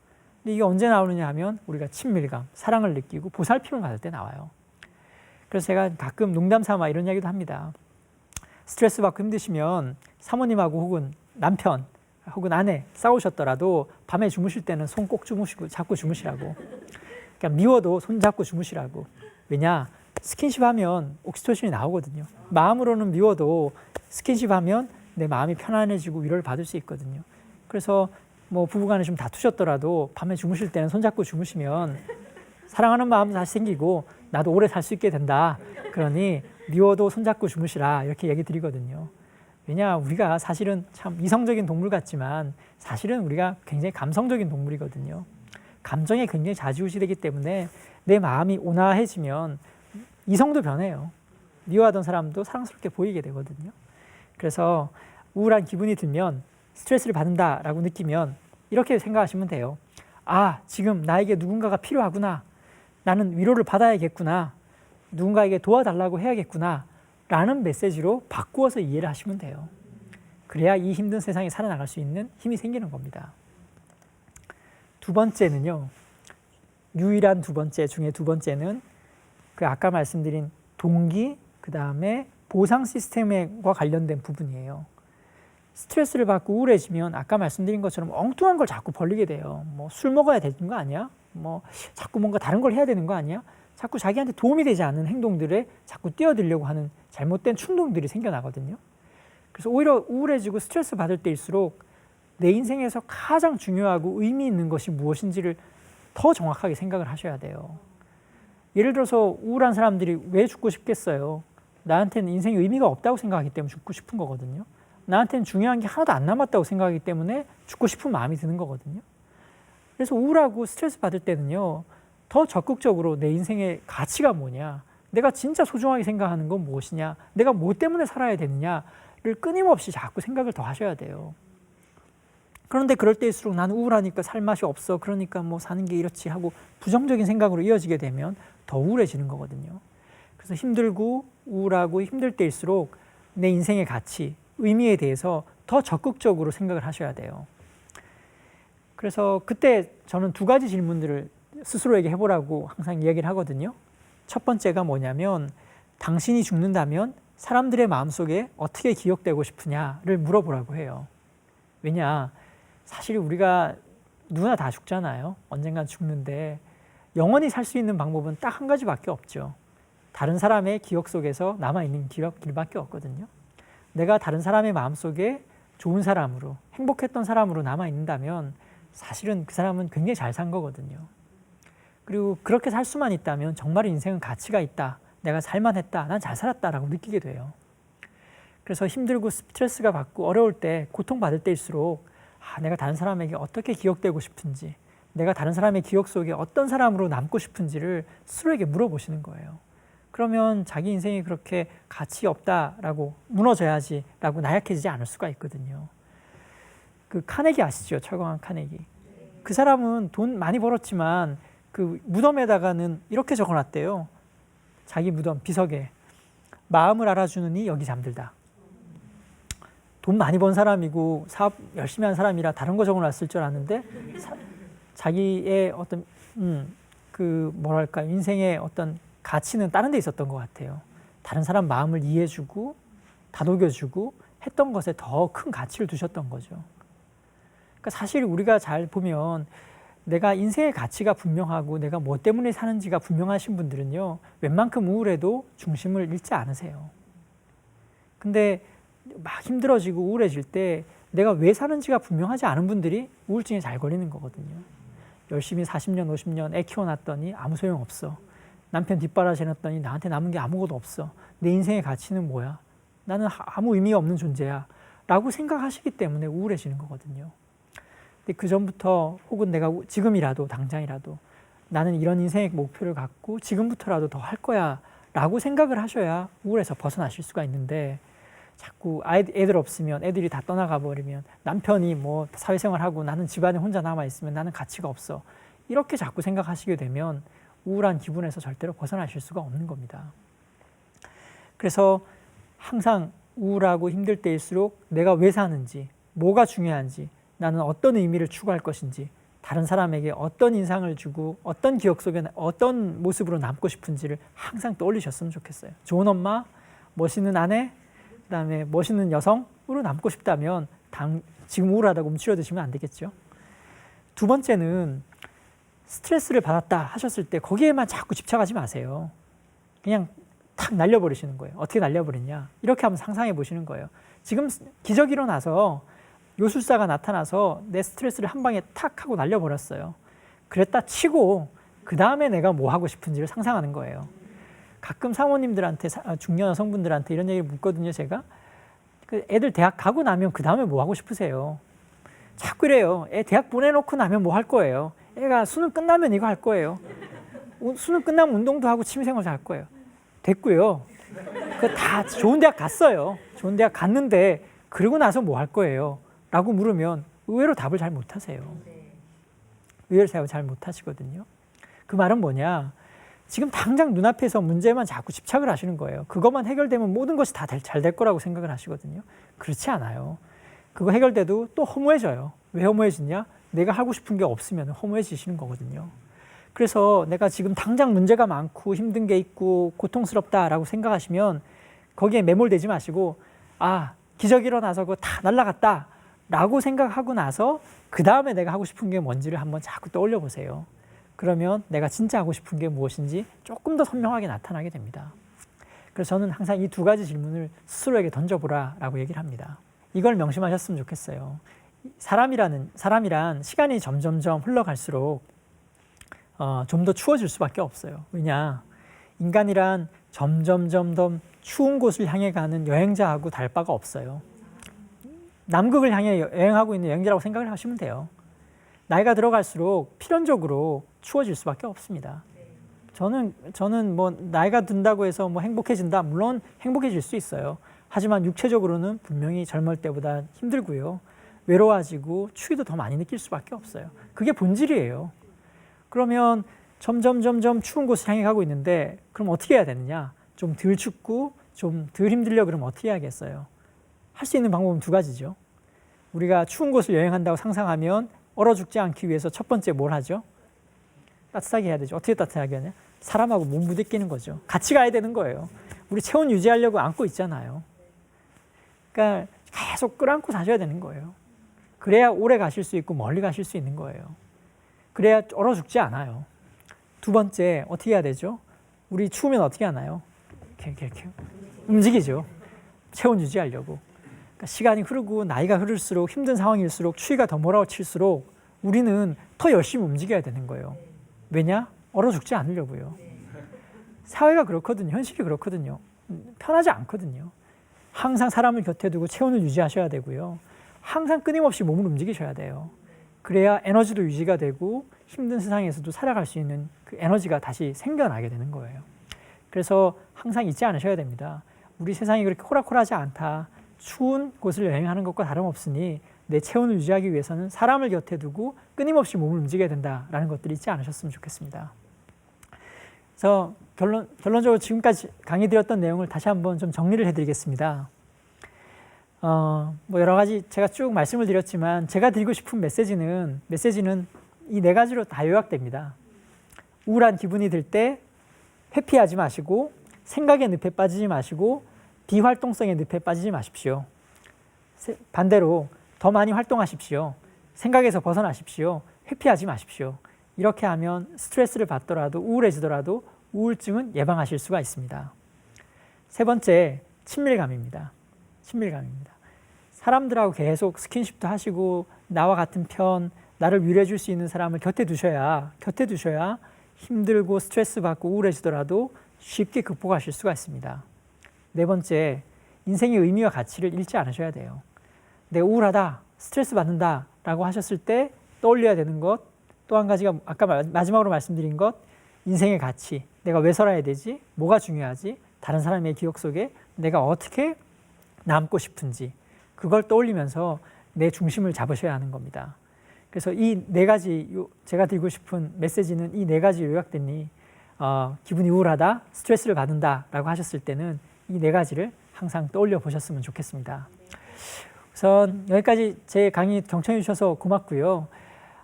Speaker 1: 근데 이게 언제 나오느냐 하면 우리가 친밀감, 사랑을 느끼고 보살핌을 받을 때 나와요. 그래서 제가 가끔 농담 삼아 이런 이야기도 합니다. 스트레스 받고 힘드시면 사모님하고 혹은 남편 혹은 아내 싸우셨더라도 밤에 주무실 때는 손 꼭 잡고 주무시라고. 그러니까 미워도 손 잡고 주무시라고. 왜냐? 스킨십 하면 옥시토신이 나오거든요. 마음으로는 미워도 스킨십 하면 내 마음이 편안해지고 위로를 받을 수 있거든요. 그래서 뭐 부부간에 좀 다투셨더라도 밤에 주무실 때는 손잡고 주무시면 사랑하는 마음도 다시 생기고 나도 오래 살 수 있게 된다. 그러니 미워도 손잡고 주무시라 이렇게 얘기 드리거든요. 왜냐, 우리가 사실은 참 이성적인 동물 같지만 사실은 우리가 굉장히 감성적인 동물이거든요. 감정에 굉장히 좌지우지되기 때문에 내 마음이 온화해지면 이성도 변해요. 미워하던 사람도 사랑스럽게 보이게 되거든요. 그래서 우울한 기분이 들면 스트레스를 받는다라고 느끼면 이렇게 생각하시면 돼요. 아, 지금 나에게 누군가가 필요하구나. 나는 위로를 받아야겠구나. 누군가에게 도와달라고 해야겠구나. 라는 메시지로 바꾸어서 이해를 하시면 돼요. 그래야 이 힘든 세상에 살아나갈 수 있는 힘이 생기는 겁니다. 두 번째는요. 유일한 두 번째 중에 두 번째는 그 아까 말씀드린 동기, 그 다음에 보상 시스템과 관련된 부분이에요. 스트레스를 받고 우울해지면 아까 말씀드린 것처럼 엉뚱한 걸 자꾸 벌리게 돼요. 뭐 술 먹어야 되는 거 아니야? 뭐 자꾸 뭔가 다른 걸 해야 되는 거 아니야? 자꾸 자기한테 도움이 되지 않는 행동들에 자꾸 뛰어들려고 하는 잘못된 충동들이 생겨나거든요. 그래서 오히려 우울해지고 스트레스 받을 때일수록 내 인생에서 가장 중요하고 의미 있는 것이 무엇인지를 더 정확하게 생각을 하셔야 돼요. 예를 들어서 우울한 사람들이 왜 죽고 싶겠어요? 나한테는 인생에 의미가 없다고 생각하기 때문에 죽고 싶은 거거든요. 나한테는 중요한 게 하나도 안 남았다고 생각하기 때문에 죽고 싶은 마음이 드는 거거든요. 그래서 우울하고 스트레스 받을 때는요, 더 적극적으로 내 인생의 가치가 뭐냐, 내가 진짜 소중하게 생각하는 건 무엇이냐, 내가 뭐 때문에 살아야 되느냐를 끊임없이 자꾸 생각을 더 하셔야 돼요. 그런데 그럴 때일수록 나는 우울하니까 살 맛이 없어, 그러니까 뭐 사는 게 이렇지 하고 부정적인 생각으로 이어지게 되면 더 우울해지는 거거든요. 그래서 힘들고 우울하고 힘들 때일수록 내 인생의 가치, 의미에 대해서 더 적극적으로 생각을 하셔야 돼요. 그래서 그때 저는 두 가지 질문들을 스스로에게 해보라고 항상 이야기를 하거든요. 첫 번째가 뭐냐면, 당신이 죽는다면 사람들의 마음속에 어떻게 기억되고 싶으냐를 물어보라고 해요. 왜냐, 사실 우리가 누구나 다 죽잖아요. 언젠간 죽는데 영원히 살 수 있는 방법은 딱 한 가지밖에 없죠. 다른 사람의 기억 속에서 남아있는 길밖에 없거든요. 내가 다른 사람의 마음속에 좋은 사람으로, 행복했던 사람으로 남아있는다면 사실은 그 사람은 굉장히 잘 산 거거든요. 그리고 그렇게 살 수만 있다면 정말 인생은 가치가 있다. 내가 살만했다. 난 잘 살았다라고 느끼게 돼요. 그래서 힘들고 스트레스가 받고 어려울 때, 고통받을 때일수록 내가 다른 사람에게 어떻게 기억되고 싶은지, 내가 다른 사람의 기억 속에 어떤 사람으로 남고 싶은지를 스스로에게 물어보시는 거예요. 그러면 자기 인생이 그렇게 가치 없다라고 무너져야지라고 나약해지지 않을 수가 있거든요. 그 카네기 아시죠? 철강한 카네기. 그 사람은 돈 많이 벌었지만 그 무덤에다가는 이렇게 적어놨대요. 자기 무덤 비석에 마음을 알아주는 이 여기 잠들다. 돈 많이 번 사람이고 사업 열심히 한 사람이라 다른 거 적어놨을 줄 아는데 자기의 어떤 그 뭐랄까 인생의 어떤 가치는 다른 데 있었던 것 같아요. 다른 사람 마음을 이해해주고 다독여주고 했던 것에 더 큰 가치를 두셨던 거죠. 그러니까 사실 우리가 잘 보면 내가 인생의 가치가 분명하고 내가 뭐 때문에 사는지가 분명하신 분들은요, 웬만큼 우울해도 중심을 잃지 않으세요. 근데 막 힘들어지고 우울해질 때 내가 왜 사는지가 분명하지 않은 분들이 우울증에 잘 걸리는 거거든요. 열심히 40년, 50년 애 키워놨더니 아무 소용없어. 남편 뒷바라지 해놨더니 나한테 남은 게 아무것도 없어. 내 인생의 가치는 뭐야? 나는 아무 의미 없는 존재야. 라고 생각하시기 때문에 우울해지는 거거든요. 근데 그 전부터 혹은 내가 지금이라도 당장이라도 나는 이런 인생의 목표를 갖고 지금부터라도 더 할 거야 라고 생각을 하셔야 우울에서 벗어나실 수가 있는데, 자꾸 애들 없으면 애들이 다 떠나가 버리면, 남편이 뭐 사회생활하고 나는 집안에 혼자 남아있으면 나는 가치가 없어, 이렇게 자꾸 생각하시게 되면 우울한 기분에서 절대로 벗어나실 수가 없는 겁니다. 그래서 항상 우울하고 힘들 때일수록 내가 왜 사는지, 뭐가 중요한지, 나는 어떤 의미를 추구할 것인지, 다른 사람에게 어떤 인상을 주고 어떤 기억 속에 어떤 모습으로 남고 싶은지를 항상 떠올리셨으면 좋겠어요. 좋은 엄마, 멋있는 아내, 그다음에 멋있는 여성으로 남고 싶다면 지금 우울하다고 움츠러드시면 안 되겠죠. 두 번째는 스트레스를 받았다 하셨을 때 거기에만 자꾸 집착하지 마세요. 그냥 탁 날려버리시는 거예요. 어떻게 날려버리냐? 이렇게 한번 상상해 보시는 거예요. 지금 기적이 일어나서 요술사가 나타나서 내 스트레스를 한 방에 탁 하고 날려버렸어요. 그랬다 치고 그 다음에 내가 뭐 하고 싶은지를 상상하는 거예요. 가끔 사모님들한테, 중년 여성분들한테 이런 얘기를 묻거든요. 제가 애들 대학 가고 나면 그 다음에 뭐 하고 싶으세요? 자꾸 이래요. 애 대학 보내놓고 나면 뭐 할 거예요? 애가 수능 끝나면 이거 할 거예요. 수능 끝나면 운동도 하고 취미생활도 할 거예요. 됐고요. 그 다 좋은 대학 갔어요. 좋은 대학 갔는데 그러고 나서 뭐 할 거예요? 라고 물으면 의외로 답을 잘 못하세요. 의외로 답을 잘 못하시거든요. 그 말은 뭐냐? 지금 당장 눈앞에서 문제만 자꾸 집착을 하시는 거예요. 그것만 해결되면 모든 것이 다 잘 될 거라고 생각을 하시거든요. 그렇지 않아요. 그거 해결돼도 또 허무해져요. 왜 허무해지냐? 내가 하고 싶은 게 없으면 허무해지시는 거거든요. 그래서 내가 지금 당장 문제가 많고 힘든 게 있고 고통스럽다라고 생각하시면 거기에 매몰되지 마시고, 기적이 일어나서 그거 다 날아갔다 라고 생각하고 나서 그 다음에 내가 하고 싶은 게 뭔지를 한번 자꾸 떠올려 보세요. 그러면 내가 진짜 하고 싶은 게 무엇인지 조금 더 선명하게 나타나게 됩니다. 그래서 저는 항상 이 두 가지 질문을 스스로에게 던져보라 라고 얘기를 합니다. 이걸 명심하셨으면 좋겠어요. 사람이란 시간이 점점점 흘러갈수록 좀 더 추워질 수밖에 없어요. 왜냐? 인간이란 점점 더 추운 곳을 향해 가는 여행자하고 다를 바가 없어요. 남극을 향해 여행하고 있는 여행자라고 생각을 하시면 돼요. 나이가 들어갈수록 필연적으로 추워질 수밖에 없습니다. 저는 뭐 나이가 든다고 해서 뭐 행복해진다? 물론 행복해질 수 있어요. 하지만 육체적으로는 분명히 젊을 때보다 힘들고요. 외로워지고 추위도 더 많이 느낄 수밖에 없어요. 그게 본질이에요. 그러면 점점 추운 곳을 향해 가고 있는데 그럼 어떻게 해야 되느냐? 좀 덜 춥고 좀 덜 힘들려 그러면 어떻게 해야겠어요? 할 수 있는 방법은 두 가지죠. 우리가 추운 곳을 여행한다고 상상하면 얼어 죽지 않기 위해서 첫 번째 뭘 하죠? 따뜻하게 해야 되죠. 어떻게 따뜻하게 하냐? 사람하고 몸 부대끼는 거죠. 같이 가야 되는 거예요. 우리 체온 유지하려고 안고 있잖아요. 그러니까 계속 끌어안고 사셔야 되는 거예요. 그래야 오래 가실 수 있고 멀리 가실 수 있는 거예요. 그래야 얼어 죽지 않아요. 두 번째, 어떻게 해야 되죠? 우리 추우면 어떻게 하나요? 이렇게 움직이죠. 체온 유지하려고. 그러니까 시간이 흐르고 나이가 흐를수록 힘든 상황일수록 추위가 더 몰아칠수록 우리는 더 열심히 움직여야 되는 거예요. 왜냐? 얼어 죽지 않으려고요. 사회가 그렇거든요. 현실이 그렇거든요. 편하지 않거든요. 항상 사람을 곁에 두고 체온을 유지하셔야 되고요. 항상 끊임없이 몸을 움직이셔야 돼요. 그래야 에너지도 유지가 되고 힘든 세상에서도 살아갈 수 있는 그 에너지가 다시 생겨나게 되는 거예요. 그래서 항상 잊지 않으셔야 됩니다. 우리 세상이 그렇게 호락호락하지 않다. 추운 곳을 여행하는 것과 다름없으니 내 체온을 유지하기 위해서는 사람을 곁에 두고 끊임없이 몸을 움직여야 된다라는 것들을 잊지 않으셨으면 좋겠습니다. 그래서 결론적으로 지금까지 강의드렸던 내용을 다시 한번 좀 정리를 해드리겠습니다. 뭐 여러 가지 제가 쭉 말씀을 드렸지만 제가 드리고 싶은 메시지는 이 네 가지로 다 요약됩니다. 우울한 기분이 들 때 회피하지 마시고 생각의 늪에 빠지지 마시고 비활동성의 늪에 빠지지 마십시오. 반대로 더 많이 활동하십시오. 생각에서 벗어나십시오. 회피하지 마십시오. 이렇게 하면 스트레스를 받더라도 우울해지더라도 우울증은 예방하실 수가 있습니다. 세 번째, 친밀감입니다. 친밀감입니다. 사람들하고 계속 스킨십도 하시고 나와 같은 편, 나를 위로해 줄 수 있는 사람을 곁에 두셔야 힘들고 스트레스 받고 우울해지더라도 쉽게 극복하실 수가 있습니다. 네 번째, 인생의 의미와 가치를 잃지 않으셔야 돼요. 내가 우울하다, 스트레스 받는다 라고 하셨을 때 떠올려야 되는 것, 또 한 가지가 아까 마지막으로 말씀드린 것, 인생의 가치, 내가 왜 살아야 되지, 뭐가 중요하지, 다른 사람의 기억 속에 내가 어떻게 남고 싶은지 그걸 떠올리면서 내 중심을 잡으셔야 하는 겁니다. 그래서 이 네 가지, 제가 드리고 싶은 메시지는 이 네 가지 요약되니 기분이 우울하다, 스트레스를 받는다 라고 하셨을 때는 이 네 가지를 항상 떠올려 보셨으면 좋겠습니다. 우선 여기까지 제 강의 경청해 주셔서 고맙고요.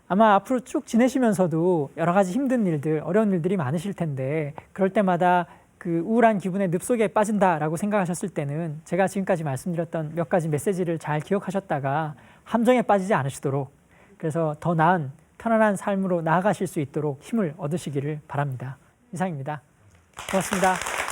Speaker 1: 아마 앞으로 쭉 지내시면서도 여러 가지 힘든 일들, 어려운 일들이 많으실 텐데 그럴 때마다 그 우울한 기분의 늪 속에 빠진다라고 생각하셨을 때는 제가 지금까지 말씀드렸던 몇 가지 메시지를 잘 기억하셨다가 함정에 빠지지 않으시도록, 그래서 더 나은 편안한 삶으로 나아가실 수 있도록 힘을 얻으시기를 바랍니다. 이상입니다. 고맙습니다.